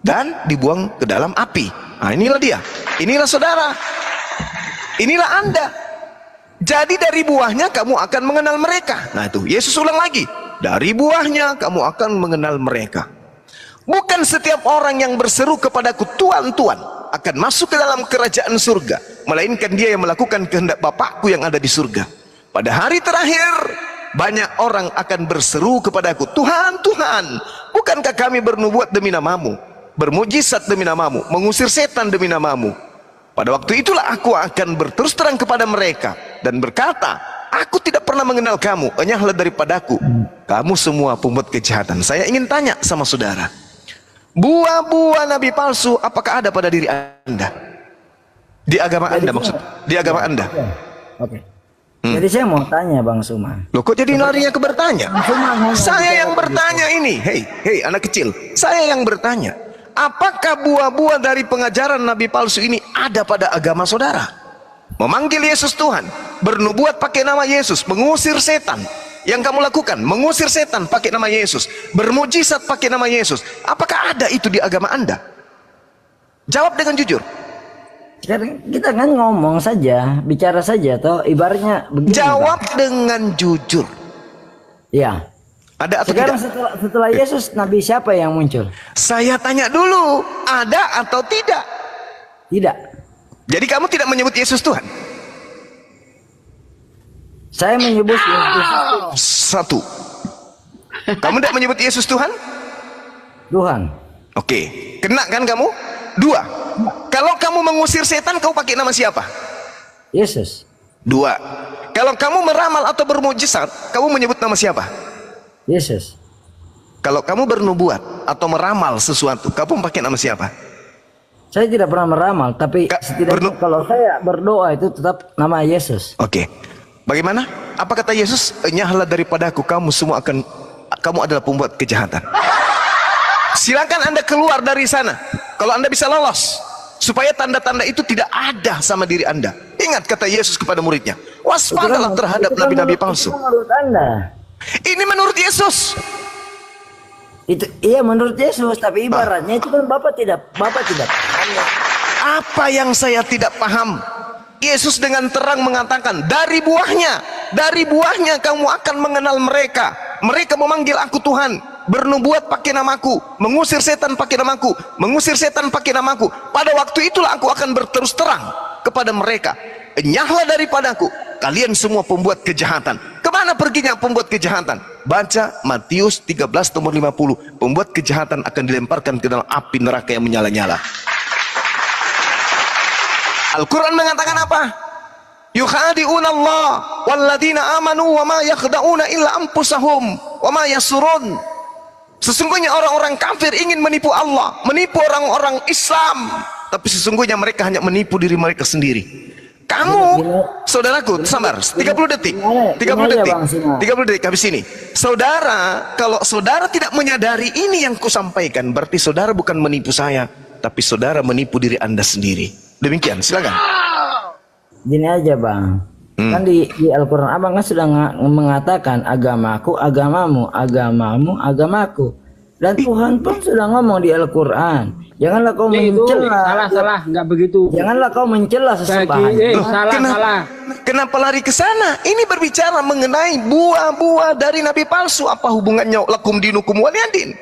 dan dibuang ke dalam api. Nah, inilah dia, inilah saudara, inilah Anda. Jadi dari buahnya kamu akan mengenal mereka. Nah itu Yesus ulang lagi, dari buahnya kamu akan mengenal mereka. Bukan setiap orang yang berseru kepadaku Tuhan, Tuhan akan masuk ke dalam kerajaan surga, melainkan dia yang melakukan kehendak Bapakku yang ada di surga. Pada hari terakhir banyak orang akan berseru kepadaku, Tuhan, Tuhan, bukankah kami bernubuat demi namamu, bermujizat demi namamu, mengusir setan demi namamu? Pada waktu itulah aku akan berterus terang kepada mereka dan berkata, aku tidak pernah mengenal kamu, enyahlah daripadaku, kamu semua pembuat kejahatan. Saya ingin tanya sama saudara, buah-buah nabi palsu apakah ada pada diri Anda? Di agama Anda maksud? Di agama Anda? Oke. Jadi saya mau tanya Bang Suman. Loh kok jadi larinya ke bertanya? Saya yang bertanya ini. Hei anak kecil, saya yang bertanya. Apakah buah-buah dari pengajaran nabi palsu ini ada pada agama saudara? Memanggil Yesus Tuhan, bernubuat pakai nama Yesus, mengusir setan. Yang kamu lakukan, mengusir setan pakai nama Yesus, bermujizat pakai nama Yesus. Apakah ada itu di agama Anda? Jawab dengan jujur. Sekarang kita kan ngomong saja, bicara saja, toh ibaratnya begini. Jawab Bang. dengan jujur. Ya. Ada atau sekarang tidak? setelah Yesus, nabi siapa yang muncul? Saya tanya dulu, ada atau tidak? Tidak. Jadi kamu tidak menyebut Yesus Tuhan? Saya menyebut Yesus Satu. Kamu tidak menyebut Yesus Tuhan? Tuhan. Oke. Kena kan kamu? Dua. Kalau kamu mengusir setan, kamu pakai nama siapa? Yesus. Dua. Kalau kamu meramal atau bermujizat, kamu menyebut nama siapa? Yesus. Kalau kamu bernubuat atau meramal sesuatu, kamu pakai nama siapa? Saya tidak pernah meramal, tapi setidaknya kalau saya berdoa itu tetap nama Yesus. Oke. Bagaimana? Apa kata Yesus? Enyahlah daripadaku, kamu adalah pembuat kejahatan. Silakan Anda keluar dari sana. Kalau Anda bisa lolos, supaya tanda-tanda itu tidak ada sama diri Anda. Ingat kata Yesus kepada muridnya, waspadalah terhadap nabi-nabi palsu. Menurut Anda. Ini menurut Yesus. Itu iya menurut Yesus, tapi ibaratnya itu kan Bapak tidak paham. Apa yang saya tidak paham? Yesus dengan terang mengatakan, dari buahnya kamu akan mengenal mereka. Mereka memanggil aku Tuhan, bernubuat pakai namaku, mengusir setan pakai namaku, Pada waktu itulah aku akan berterus terang kepada mereka, enyahlah daripadaku, kalian semua pembuat kejahatan. Kemana perginya pembuat kejahatan? Baca Matius 13 nomor 50. Pembuat kejahatan akan dilemparkan ke dalam api neraka yang menyala-nyala. Al-Quran mengatakan apa? Yukhadi'una Allah walladzina amanu wa ma yakhda'una illa anfusahum wa ma yasurun. Sesungguhnya orang-orang kafir ingin menipu Allah, menipu orang-orang Islam, tapi sesungguhnya mereka hanya menipu diri mereka sendiri. Kamu, saudaraku, sabar, 30 detik, 30 detik habis ini. Saudara, kalau saudara tidak menyadari ini yang kusampaikan, berarti saudara bukan menipu saya, tapi saudara menipu diri Anda sendiri. Demikian, silakan. Gini aja Bang, kan di Al-Quran Abang kan sudah mengatakan agamaku, agamamu, agamamu, agamaku. Dan Tuhan pun sudah ngomong di Al-Quran, janganlah kau mencela. Salah, nggak begitu. Janganlah kau mencela sesembahan. Salah. Kenapa lari ke sana? Ini berbicara mengenai buah-buah dari nabi palsu. Apa hubungannya lakum dinukum waliyadin?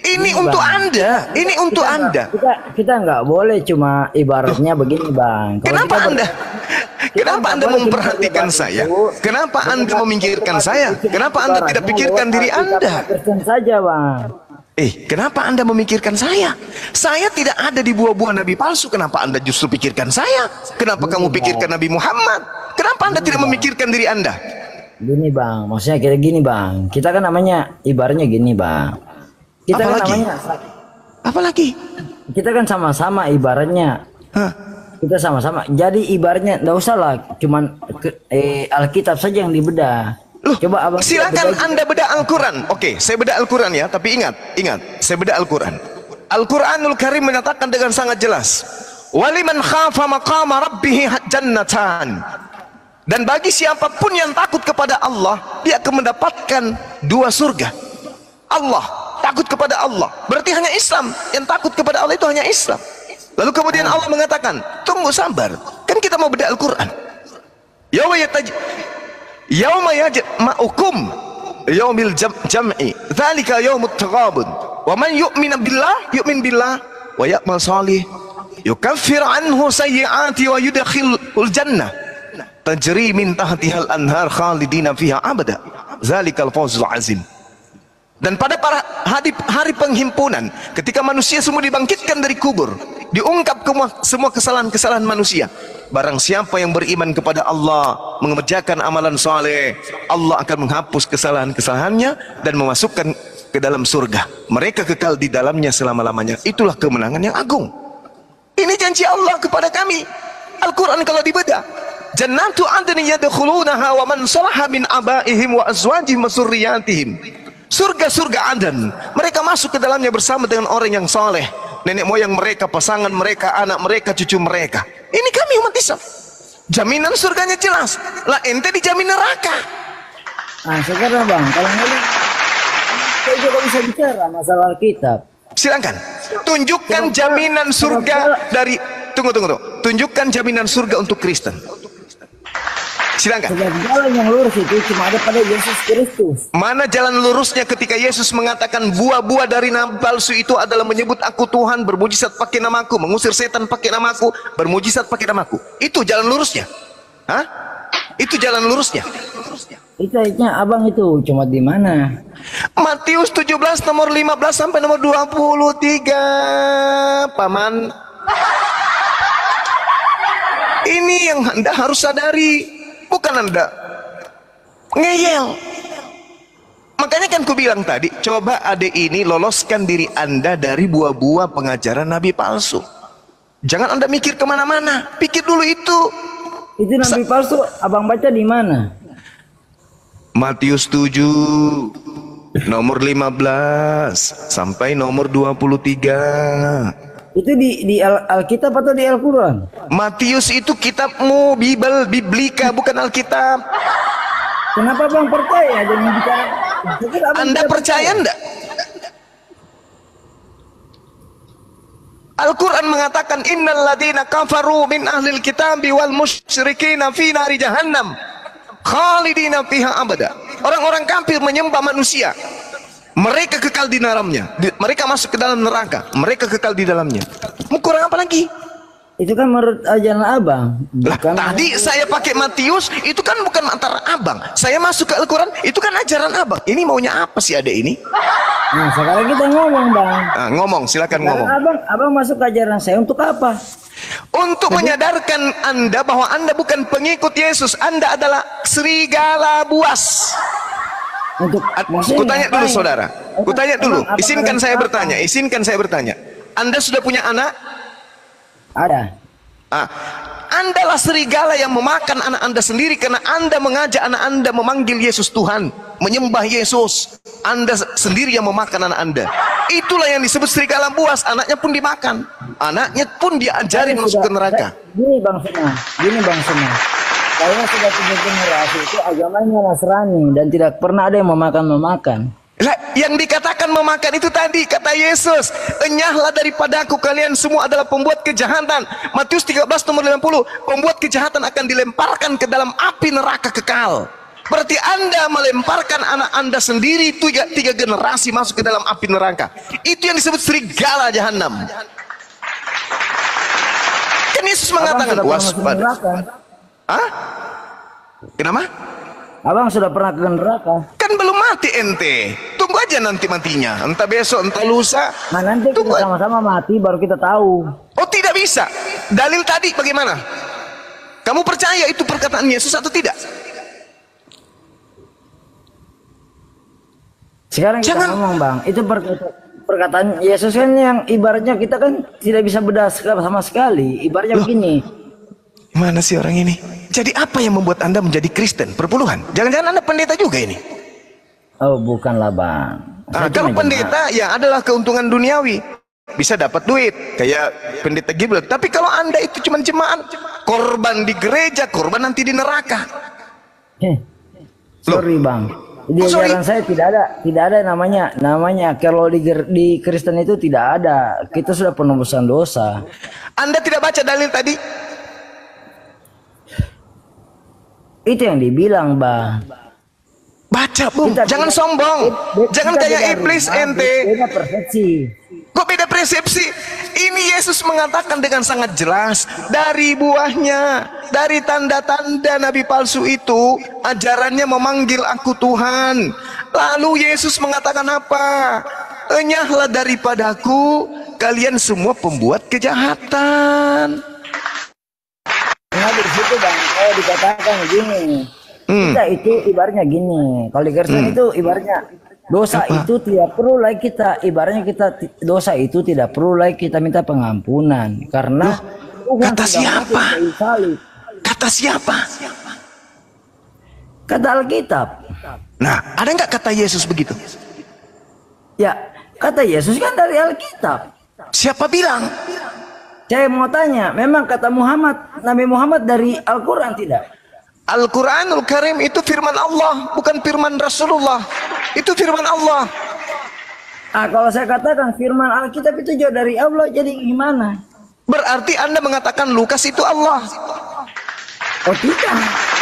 Ini untuk Anda, ini untuk Anda. Kita nggak boleh cuma ibaratnya begini Bang. Kenapa Anda memperhatikan saya? Kenapa Anda memikirkan saya? Kenapa Anda tidak pikirkan diri Anda? Kristen saja Bang. Kenapa Anda memikirkan saya? Saya tidak ada di buah-buah nabi palsu. Kenapa Anda justru pikirkan saya? Kenapa kamu pikirkan Nabi Muhammad? Kenapa Anda tidak memikirkan diri Anda? Gini Bang, maksudnya kita gini Bang. Kita kan namanya ibaratnya gini Bang. Kita kan namanya apalagi? Kita kan sama-sama ibaratnya. Kita sama-sama. Jadi ibaratnya enggak usah lah cuman Alkitab saja yang dibedah. Coba Abang silakan Anda bedah Al-Quran. Oke, saya bedah Al-Quran ya, tapi ingat, saya bedah Al-Quran. Al-Quranul Karim menyatakan dengan sangat jelas, waliman khafa maqama rabbih jannatan. Dan bagi siapapun yang takut kepada Allah, dia akan mendapatkan 2 surga. Allah, takut kepada Allah, berarti hanya Islam. Yang takut kepada Allah itu hanya Islam. Lalu kemudian Allah mengatakan, tunggu sabar, kan kita mau bedah Al-Quran. Yauma yajma'ukum yaumil jam'i dzalika yaumut taghabun wa man yu'min billah wa ya'mal salih yukaffir anhu sayyi'ati wa yudkhilul jannah tajri min tahtihal anhar khalidina fiha abada dzalikal fawzul azim. Dan pada hari penghimpunan, ketika manusia semua dibangkitkan dari kubur, diungkap semua kesalahan-kesalahan manusia. Barang siapa yang beriman kepada Allah, mengerjakan amalan soleh, Allah akan menghapus kesalahan-kesalahannya dan memasukkan ke dalam surga. Mereka kekal di dalamnya selama-lamanya. Itulah kemenangan yang agung. Ini janji Allah kepada kami. Al-Quran kalau dibedah, jannatu adnin yadkhulunaha wa man salaha min abaihim wa azwajihim wa dzurriyyatihim. Surga-surga Aden, mereka masuk ke dalamnya bersama dengan orang yang soleh, nenek moyang mereka, pasangan mereka, anak mereka, cucu mereka. Ini kami umat Islam. Jaminan surganya jelas. Lah ente dijamin neraka. Nah sekarang Bang, kalau ngomong saya juga bisa bicara masalah Alkitab. Silakan. Tunjukkan jaminan surga dari tunjukkan jaminan surga untuk Kristen. Silakan. Sebab jalan yang lurus itu cuma ada pada Yesus Kristus. Mana jalan lurusnya ketika Yesus mengatakan buah-buah dari nabi palsu itu adalah menyebut aku Tuhan, bermujizat pakai namaku, mengusir setan pakai namaku, bermujizat pakai namaku. Itu jalan lurusnya. Hah? Itu jalan lurusnya. Itu ayatnya abang itu cuma di mana? Matius 17 nomor 15 sampai nomor 23. Paman. Ini yang Anda harus sadari, bukan Anda ngeyel. Makanya kan ku bilang tadi, coba adek ini loloskan diri Anda dari buah-buah pengajaran nabi palsu. Jangan Anda mikir kemana-mana, pikir dulu itu. Itu nabi palsu abang baca di mana? Matius 7 nomor 15 sampai nomor 23. Itu di Alkitab atau di Al-Quran? Matius itu kitabmu, Biblika, bukan Alkitab. Kenapa bang percaya dengan bicara? Anda percaya enggak? Al-Quran mengatakan innal ladina kafaru min ahlil kitabi wal musyrikina fi nari jahannam khalidina fiha abada. Orang-orang kafir menyembah manusia, mereka kekal di dalamnya. Mereka masuk ke dalam neraka, mereka kekal di dalamnya. Mau kurang apa lagi? Itu kan menurut ajaran abang. Lah, tadi saya pakai Matius, itu kan bukan antara abang. Saya masuk ke Al-Quran, itu kan ajaran abang. Ini maunya apa sih adek ini? Nah sekarang kita ngomong bang. Nah, ngomong, silakan ngomong. Abang masuk ke ajaran saya untuk apa? Untuk menyadarkan Anda bahwa Anda bukan pengikut Yesus, Anda adalah serigala buas. Kutanya dulu saudara, kutanya dulu, izinkan saya bertanya, Anda sudah punya anak? Ada. Anda lah serigala yang memakan anak Anda sendiri karena Anda mengajak anak Anda memanggil Yesus Tuhan, menyembah Yesus. Anda sendiri yang memakan anak Anda. Itulah yang disebut serigala buas. Anaknya pun dimakan, anaknya pun diajari masuk ke neraka. Gini bang Sena, saya sudah 3 generasi itu agamanya Nasrani dan tidak pernah ada yang memakan. Lah, yang dikatakan memakan itu tadi kata Yesus, enyahlah daripadaku kalian semua adalah pembuat kejahatan. Matius 13 nomor 50, pembuat kejahatan akan dilemparkan ke dalam api neraka kekal. Berarti Anda melemparkan anak Anda sendiri 3 generasi masuk ke dalam api neraka. Itu yang disebut serigala jahanam. Kan Yesus mengatakan waspada. Hah? Kenapa? Abang sudah pernah ke neraka? Kan belum mati ente. Tunggu aja nanti matinya. Entah besok, entah lusa. Nah nanti kita sama-sama mati baru kita tahu. Oh tidak bisa. Dalil tadi bagaimana? Kamu percaya itu perkataan Yesus atau tidak? Sekarang kita ngomong bang. Itu perkataan Yesus kan yang ibaratnya kita kan tidak bisa bedah sama sekali. Ibaratnya begini. Mana sih orang ini? Jadi apa yang membuat Anda menjadi Kristen perpuluhan? Jangan-jangan Anda pendeta juga ini? Oh bukanlah bang. Kalau pendeta ya adalah keuntungan duniawi, bisa dapat duit kayak pendeta Giblet. Tapi kalau Anda itu cuma jemaat, korban di gereja, korban nanti di neraka. Sorry bang. Di ajaran saya tidak ada namanya kalau di Kristen itu tidak ada. Kita sudah penebusan dosa. Anda tidak baca dalil tadi? Itu yang dibilang bang. Baca bung, jangan sombong, jangan kayak iblis ente. Beda persepsi. Kok beda persepsi? Ini Yesus mengatakan dengan sangat jelas, dari buahnya, dari tanda-tanda nabi palsu itu, ajarannya memanggil aku Tuhan. Lalu Yesus mengatakan apa? Enyahlah daripadaku kalian semua pembuat kejahatan. Nah di situ bang, kalau dikatakan gini, kita itu ibaratnya gini. Kalau di Kristen itu ibaratnya dosa itu tidak perlu lagi kita, ibaratnya kita dosa itu tidak perlu lagi kita minta pengampunan karena kata siapa? Kata siapa? Kata Alkitab. Nah, ada nggak kata Yesus begitu? Ya, kata Yesus kan dari Alkitab. Siapa bilang? Saya mau tanya, memang kata Nabi Muhammad dari Al-Quran tidak? Al-Quranul Karim itu firman Allah, bukan firman Rasulullah. Itu firman Allah. Kalau saya katakan firman Alkitab itu jauh dari Allah, jadi gimana? Berarti Anda mengatakan Lukas itu Allah. Oh tidak.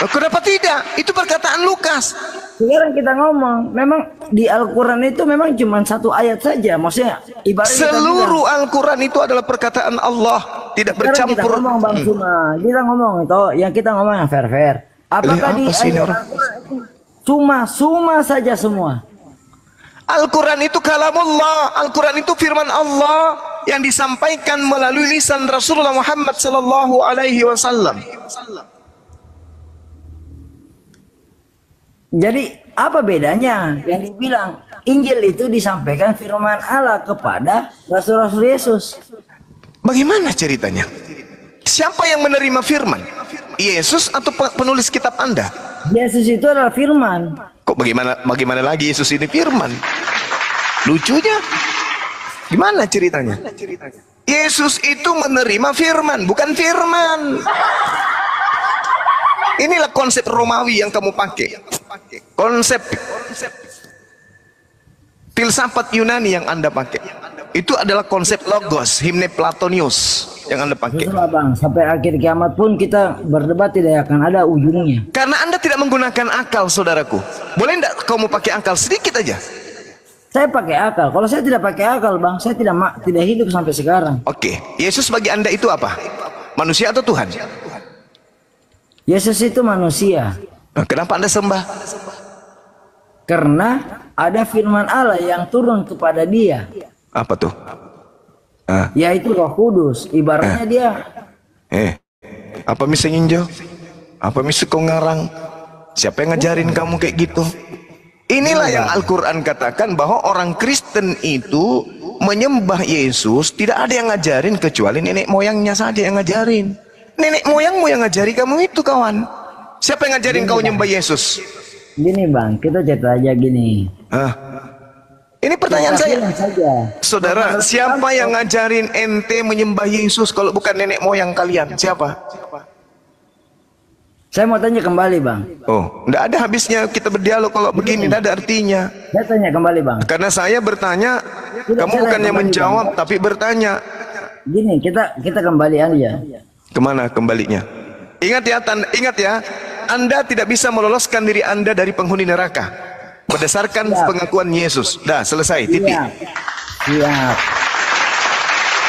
Kenapa tidak? Itu perkataan Lukas. Sekarang kita ngomong, memang di Al-Quran itu memang cuma satu ayat saja. Maksudnya ibaratnya kita Seluruh Al-Quran itu adalah perkataan Allah, tidak sekarang kita bercampur. ngomong Bang Suma, kita ngomong itu, yang kita ngomong yang fair. Apakah Apa di sih ini ayat orang? Al-Quran itu cuma saja semua? Al-Quran itu kalamullah, Al-Quran itu firman Allah yang disampaikan melalui lisan Rasulullah Muhammad sallallahu alaihi wasallam. Jadi apa bedanya yang dibilang Injil itu disampaikan firman Allah kepada Rasul-Rasul Yesus? Bagaimana ceritanya? Siapa yang menerima firman? Yesus atau penulis kitab Anda? Yesus itu adalah firman. Kok bagaimana lagi Yesus ini firman? Lucunya gimana ceritanya? Yesus itu menerima firman, bukan firman. Inilah konsep Romawi yang kamu pakai. Konsep filsafat Yunani yang Anda pakai. Itu adalah konsep logos, himne Platonius yang Anda pakai. Itulah Bang, sampai akhir kiamat pun kita berdebat tidak akan ada ujungnya. Karena Anda tidak menggunakan akal, saudaraku. Boleh tidak kamu pakai akal sedikit aja? Saya pakai akal. Kalau saya tidak pakai akal, Bang, saya tidak hidup sampai sekarang. Oke, Yesus bagi Anda itu apa? Manusia atau Tuhan? Yesus itu manusia. Nah, kenapa Anda sembah? Karena ada firman Allah yang turun kepada dia, Apa tuh? yaitu Roh Kudus. Ibaratnya dia Apa misi nginjo? Apa misi kau ngarang? Siapa yang ngajarin kamu kayak gitu? Inilah yang Al-Quran katakan bahwa orang Kristen itu menyembah Yesus, tidak ada yang ngajarin kecuali nenek moyangnya saja yang ngajarin. Nenek moyangmu yang ngajari kamu itu, kawan. Siapa yang ngajarin kau nyembah Yesus? gini Bang, kita cerita aja gini. Ini pertanyaan saya. Saja. Saudara, siapa yang ngajarin ente menyembah Yesus kalau bukan nenek moyang kalian? Siapa? Saya mau tanya kembali Bang. Oh, enggak ada habisnya kita berdialog kalau begini, enggak ada artinya. Saya tanya kembali Bang. Karena saya bertanya, Tidak, kamu saya bukannya kembali, menjawab Bang. tapi bertanya. Gini, kita kembali aja. Kemana kembalinya? Ingat ya, Anda tidak bisa meloloskan diri Anda dari penghuni neraka berdasarkan pengakuan Yesus. Dah, selesai, titik. Siap.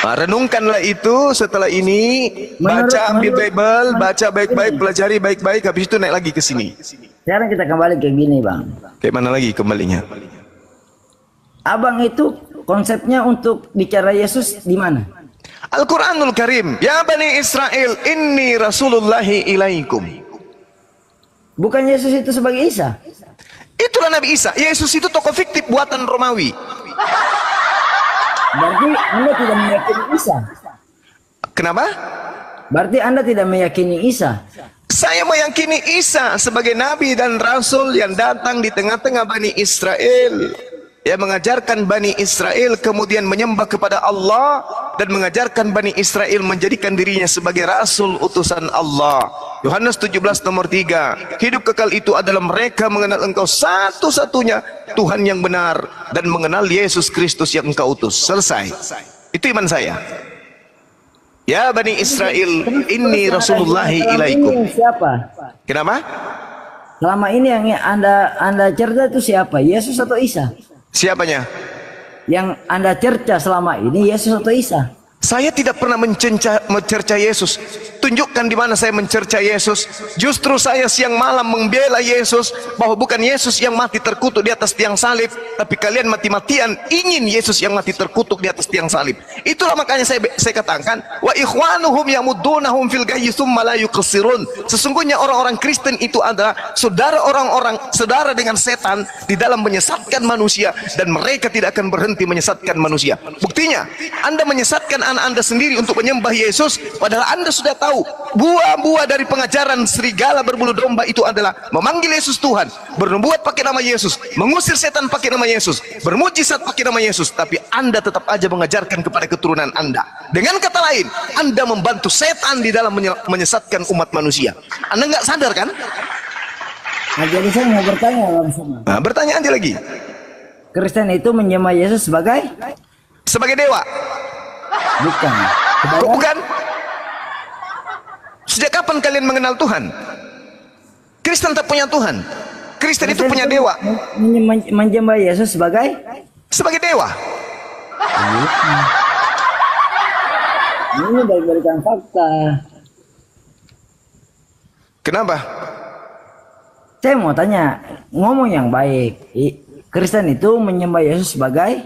Nah, renungkanlah itu setelah ini, ambil Bible, baca baik-baik, pelajari baik-baik, habis itu naik lagi ke sini. Sekarang kita kembali ke gini Bang. Kayak mana lagi kembalinya? Abang itu konsepnya untuk bicara Yesus di mana? Al-Quranul Karim, ya Bani Israel, inni rasulullahi ilaikum. Bukan Yesus itu sebagai Isa. Itulah Nabi Isa. Yesus itu tokoh fiktif buatan Romawi. Berarti Anda tidak meyakini Isa. Kenapa? Berarti Anda tidak meyakini Isa. Saya meyakini Isa sebagai Nabi dan Rasul yang datang di tengah-tengah Bani Israel, yang mengajarkan Bani Israel kemudian menyembah kepada Allah dan mengajarkan Bani Israel menjadikan dirinya sebagai Rasul utusan Allah. Yohanes 17 nomor 3, hidup kekal itu adalah mereka mengenal engkau satu-satunya Tuhan yang benar dan mengenal Yesus Kristus yang engkau utus. Selesai. Itu iman saya. Ya Bani Israel, inni rasulullahi ilaikum. Ini siapa? Kenapa? Selama ini yang Anda cerita itu siapa? Yesus atau Isa? Siapanya? Yang Anda cerca selama ini Yesus atau Isa? Saya tidak pernah mencerca Yesus. Tunjukkan di mana saya mencerca Yesus. Justru saya siang malam membela Yesus, bahwa bukan Yesus yang mati terkutuk di atas tiang salib, tapi kalian mati-matian ingin Yesus yang mati terkutuk di atas tiang salib. Itulah makanya saya katakan, wa ikhwanuhum yamuddunahum fil ghayyi tsumma la yuqsirun. Sesungguhnya orang-orang Kristen itu adalah saudara dengan setan di dalam menyesatkan manusia, dan mereka tidak akan berhenti menyesatkan manusia. Buktinya, Anda menyesatkan anak Anda sendiri untuk menyembah Yesus, padahal Anda sudah tahu buah-buah dari pengajaran serigala berbulu domba itu adalah memanggil Yesus Tuhan, bernubuat pakai nama Yesus, mengusir setan pakai nama Yesus, bermujizat pakai nama Yesus, tapi Anda tetap aja mengajarkan kepada keturunan Anda. Dengan kata lain, Anda membantu setan di dalam menyesatkan umat manusia. Anda nggak sadar kan? Nah, jadi saya mau bertanya langsung. Nah, bertanya aja lagi. Kristen itu menyembah Yesus sebagai Sebagai dewa? bukan. Kok bukan? Sejak kapan kalian mengenal Tuhan? Kristen tak punya Tuhan. Kristen itu punya dewa. Menyembah Yesus sebagai Dewa. ini berikan fakta. Kenapa? Saya mau tanya, ngomong yang baik. Kristen itu menyembah Yesus sebagai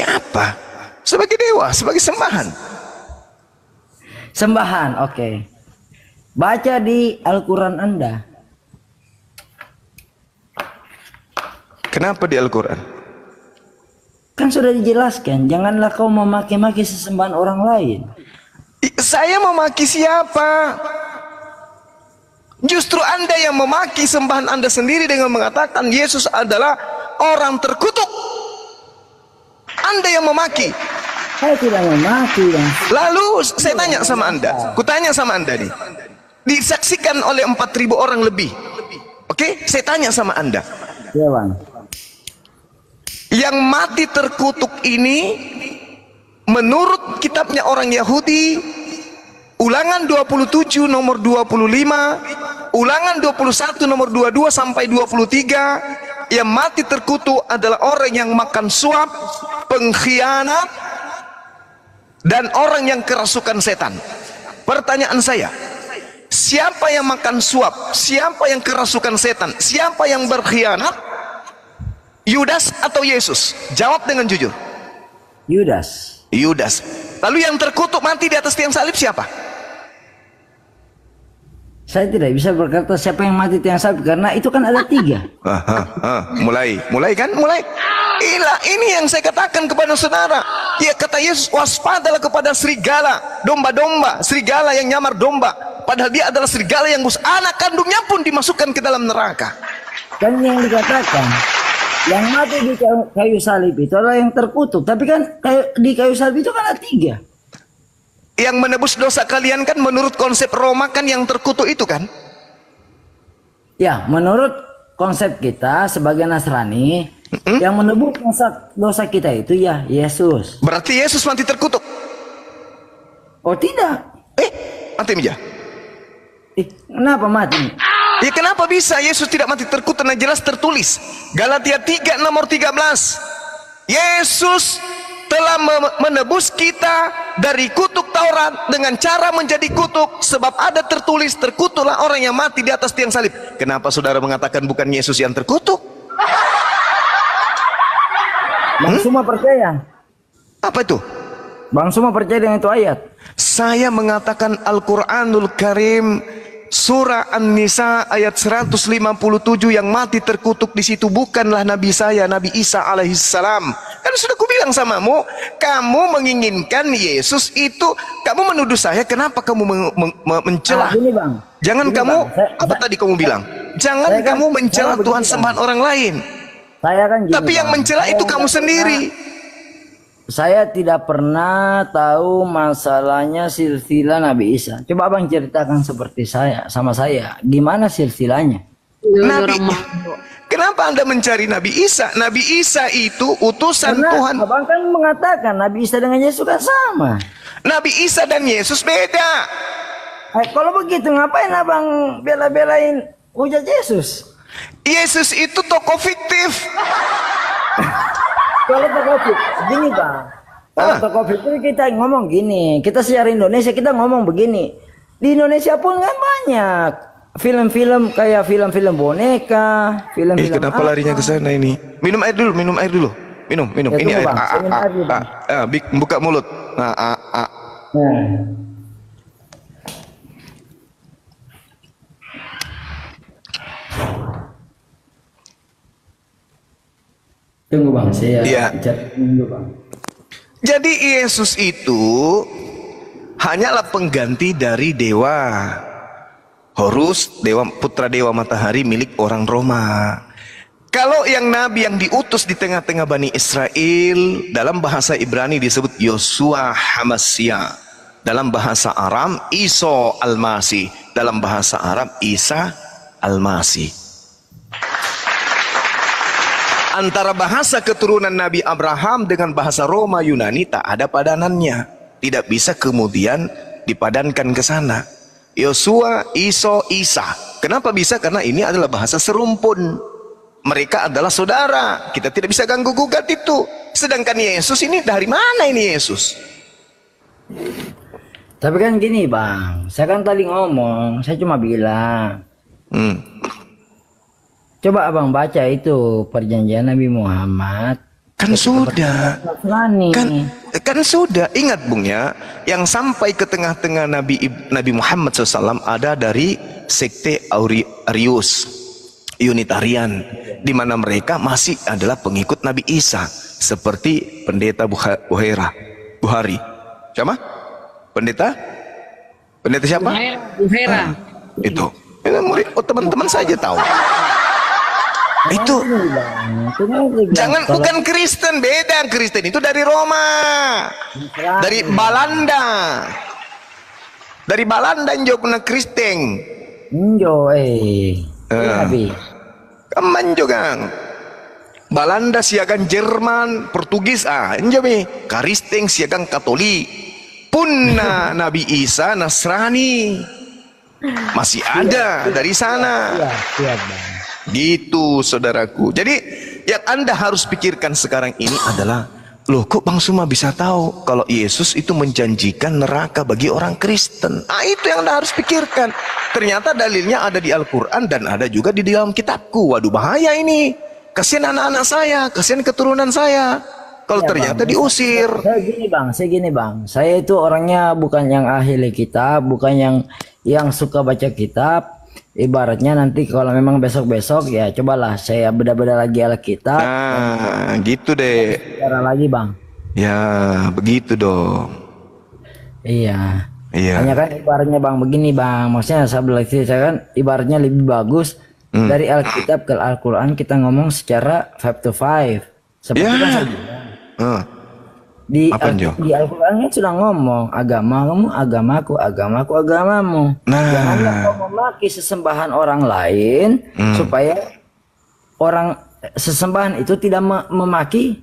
apa? Sebagai dewa, sebagai sembahan. sembahan. Oke. Baca di Al-Quran Anda. Kenapa di Al-Quran? Kan sudah dijelaskan, janganlah kau memaki-maki sesembahan orang lain. Saya memaki siapa? Justru Anda yang memaki sembahan Anda sendiri dengan mengatakan Yesus adalah orang terkutuk. Anda yang memaki. Saya tidak memaki. Lalu saya tanya sama Anda, kutanya sama Anda nih, disaksikan oleh 4.000 orang lebih. Oke, saya tanya sama Anda, Ya Bang. yang mati terkutuk ini menurut kitabnya orang Yahudi, Ulangan 27 nomor 25, Ulangan 21 nomor 22 sampai 23, yang mati terkutuk adalah orang yang makan suap, pengkhianat, dan orang yang kerasukan setan. Pertanyaan saya, siapa yang makan suap? Siapa yang kerasukan setan? Siapa yang berkhianat? Yudas atau Yesus? Jawab dengan jujur. Yudas. Yudas. Lalu yang terkutuk mati di atas tiang salib siapa? Saya tidak bisa berkata siapa yang mati tiang salib karena itu kan ada 3. Mulai kan? Ini yang saya katakan kepada saudara. Ya, kata Yesus, waspadalah kepada serigala, domba-domba, serigala yang nyamar domba. Padahal dia adalah serigala yang anak kandungnya pun dimasukkan ke dalam neraka. Kan yang dikatakan yang mati di kayu salib itu adalah yang terkutuk. Tapi kan di kayu salib itu kan ada 3. Yang menebus dosa kalian kan menurut konsep Roma kan yang terkutuk itu kan? Ya, menurut konsep kita sebagai Nasrani, yang menebus dosa kita itu ya Yesus. Berarti Yesus mati terkutuk? Oh tidak. Mati meja. Kenapa mati? Ya kenapa bisa Yesus tidak mati terkutuk? Nah, jelas tertulis Galatia 3 nomor 13. Yesus telah menebus kita dari kutuk Taurat dengan cara menjadi kutuk, sebab ada tertulis, terkutuklah orang yang mati di atas tiang salib. Kenapa saudara mengatakan bukan Yesus yang terkutuk? Bang semua percaya. Apa itu? Bang semua percaya dengan itu ayat. Saya mengatakan Al-Quranul Karim surah An-Nisa ayat 157 yang mati terkutuk di situ bukanlah Nabi saya, Nabi Isa alaihissalam. Kan sudah kubilang samamu, kamu menginginkan Yesus itu, kamu menuduh saya, kenapa kamu mencela? Gini Bang. Jangan Gini kamu, Bang, apa tadi kamu bilang? Jangan kamu mencela Tuhan sembahan orang lain. Saya kan gini, Tapi yang Bang. mencela itu kamu sendiri. Saya tidak pernah tahu masalahnya silsilah Nabi Isa. Coba Abang ceritakan seperti sama saya. Gimana silsilahnya? Nabi, kenapa Anda mencari Nabi Isa? Nabi Isa itu utusan Karena Tuhan. Abang kan mengatakan Nabi Isa dengan Yesus kan sama. Nabi Isa dan Yesus beda. Kalau begitu ngapain Abang bela-belain hujat Yesus? Yesus itu tokoh fiktif. Kalau tokoh fiktif, gini Bang. Kalau tokoh fiktif kita ngomong gini. Kita sejarah Indonesia kita ngomong begini. Di Indonesia pun kan banyak film-film kayak film-film boneka, film-film. Kenapa larinya ke sana ini? Minum air dulu, minum air dulu. Minum. Ya, Ini air. Bang. Minum air dulu, Bang. Buka mulut. Nah. Tunggu Bang, saya dulu Bang. Jadi Yesus itu hanyalah pengganti dari dewa Horus, putra dewa matahari milik orang Roma. Kalau yang nabi yang diutus di tengah-tengah Bani Israel, dalam bahasa Ibrani disebut Yosua Hamasya, dalam bahasa Aram Isa Al-Masih, dalam bahasa Arab Isa Al-Masih. Antara bahasa keturunan Nabi Abraham dengan bahasa Roma Yunani tak ada padanannya. Tidak bisa kemudian dipadankan ke sana. Yosua, Iso, Isa. Kenapa bisa? Karena ini adalah bahasa serumpun. Mereka adalah saudara. Kita tidak bisa ganggu gugat itu. Sedangkan Yesus ini dari mana ini Yesus? Tapi kan gini bang, saya kan tadi ngomong, saya cuma bilang, coba abang baca itu perjanjian Nabi Muhammad. Kan sudah, Nasrani. kan sudah. Ingat Bung ya, yang sampai ke tengah-tengah Nabi Muhammad SAW ada dari sekte Arius, Unitarian, di mana mereka masih adalah pengikut Nabi Isa, seperti pendeta Buhari. Siapa? Pendeta siapa? Buhera. Itu. Teman-teman saja tahu. Itu jangan, bukan Kristen, beda. Kristen itu dari Roma, dari Belanda, njo pernah Kristen Njo kaman juga Belanda siagan Jerman Portugis njo mi Kristen siagan Katolik punna Nabi Isa Nasrani masih ada dari sana. Gitu saudaraku. Jadi yang Anda harus pikirkan sekarang ini adalah, loh kok Bang Suma bisa tahu kalau Yesus itu menjanjikan neraka bagi orang Kristen? Itu yang Anda harus pikirkan. Ternyata dalilnya ada di Al-Quran dan ada juga di dalam kitabku. Waduh bahaya ini. Kasihan anak-anak saya, kasihan keturunan saya kalau ternyata diusir. Saya gini bang, saya itu orangnya bukan yang ahli kitab, bukan yang suka baca kitab. Ibaratnya nanti kalau memang besok-besok ya cobalah saya beda-beda lagi Alkitab. Nah, gitu deh. Cara lagi bang. Ya, begitu dong. Iya. Iya. Hanya kan ibaratnya bang begini bang, maksudnya saya kan ibaratnya lebih bagus dari Alkitab ke Al-Quran kita ngomong secara 5 to 5. Seperti kan saya bilang. Di Al-Quran kan sudah ngomong agamamu agamaku, agamaku agamamu. Janganlah kau memaki sesembahan orang lain supaya orang sesembahan itu tidak memaki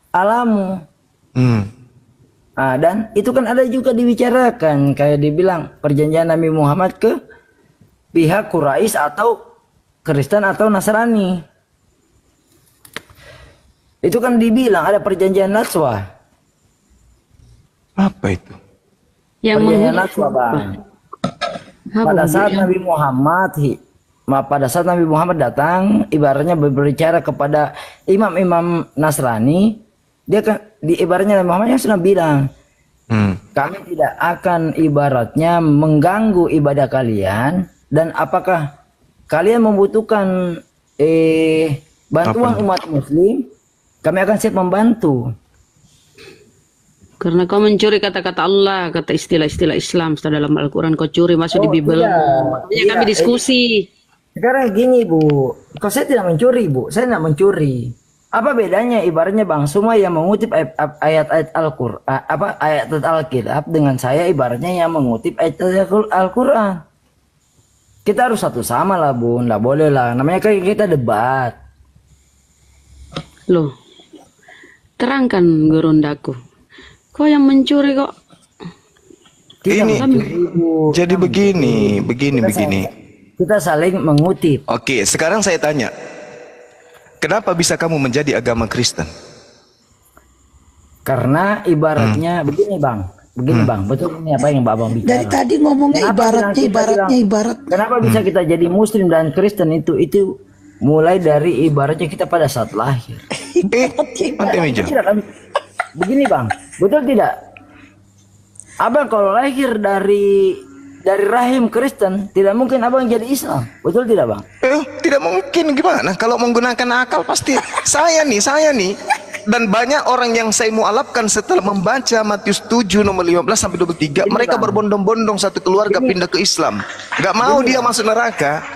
Allahmu. Dan itu kan ada juga dibicarakan kayak dibilang perjanjian Nabi Muhammad ke pihak Quraisy atau Kristen atau Nasrani. Itu kan dibilang ada perjanjian Najwa. Apa itu? Yang perjanjian Najwa bang. Pada saat Nabi Muhammad datang, ibaratnya berbicara kepada imam-imam Nasrani, dia kan di ibaratnya Nabi Muhammad yang sudah bilang, kami tidak akan ibaratnya mengganggu ibadah kalian, dan apakah kalian membutuhkan bantuan umat Muslim, kami akan siap membantu. Karena kau mencuri kata-kata Allah, kata istilah-istilah Islam dalam Al-Quran, kau curi masuk di Bible. Makanya kami diskusi. Sekarang gini Bu, kau saya tidak mencuri Bu, saya tidak mencuri. Apa bedanya ibaratnya bang, semua yang mengutip ayat-ayat Al-Quran, ayat Al-Kitab dengan saya ibaratnya yang mengutip ayat Al-Quran. Kita harus satu sama lah Bu, nggak boleh lah. Namanya kayak kita debat. Loh, terangkan Gurundaku. Kok yang mencuri kok? Ini jadi begini. Kita saling mengutip. Oke, sekarang saya tanya, kenapa bisa kamu menjadi agama Kristen? Karena ibaratnya begini bang, betul ini apa yang Abang bicara. Dari tadi ngomongnya ibarat. Kenapa bisa kita jadi Muslim dan Kristen itu mulai dari ibaratnya kita pada saat lahir. Begini bang, betul tidak? Abang kalau lahir dari rahim Kristen, tidak mungkin abang jadi Islam, betul tidak bang? Tidak mungkin, gimana? Kalau menggunakan akal pasti. Saya nih, dan banyak orang yang saya mualafkan setelah membaca Matius 7 nomor 15 sampai 23, mereka berbondong-bondong satu keluarga pindah ke Islam. Gak mau dia masuk neraka.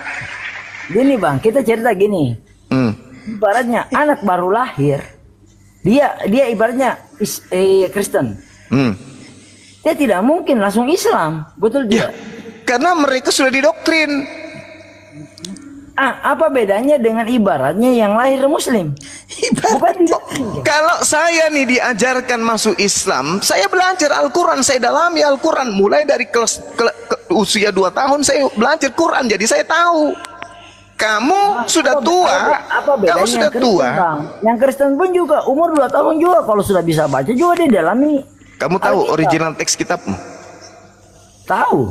Gini bang, kita cerita gini. Ibaratnya anak baru lahir, dia ibaratnya Kristen. Dia tidak mungkin langsung Islam, betul tidak? Karena mereka sudah didoktrin. Apa bedanya dengan ibaratnya yang lahir Muslim? Kalau saya nih diajarkan masuk Islam, saya belajar Al-Quran, saya dalami Al-Quran mulai dari usia 2 tahun saya belajar Quran, jadi saya tahu. Kamu sudah tua, Apa bedanya kamu sudah yang Kristen, tua. Bang? Yang Kristen pun juga umur 2 tahun juga kalau sudah bisa baca juga dia dalami. Kamu tahu Alkitab. original teks kitabmu? Tahu.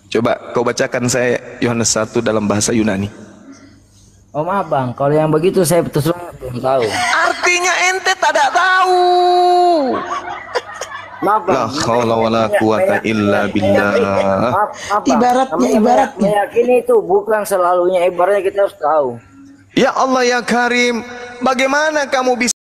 Coba kau bacakan saya Yohanes 1 dalam bahasa Yunani. Oh maaf bang, kalau yang begitu saya betul belum tahu. Artinya ente tidak tahu. Maaf bang. La haula wala quwata illa billah. Maaf, Bang. Ibaratnya, Namanya ibaratnya. meyakini itu bukan selalunya, ibaratnya kita harus tahu. Ya Allah ya Karim, bagaimana kamu bisa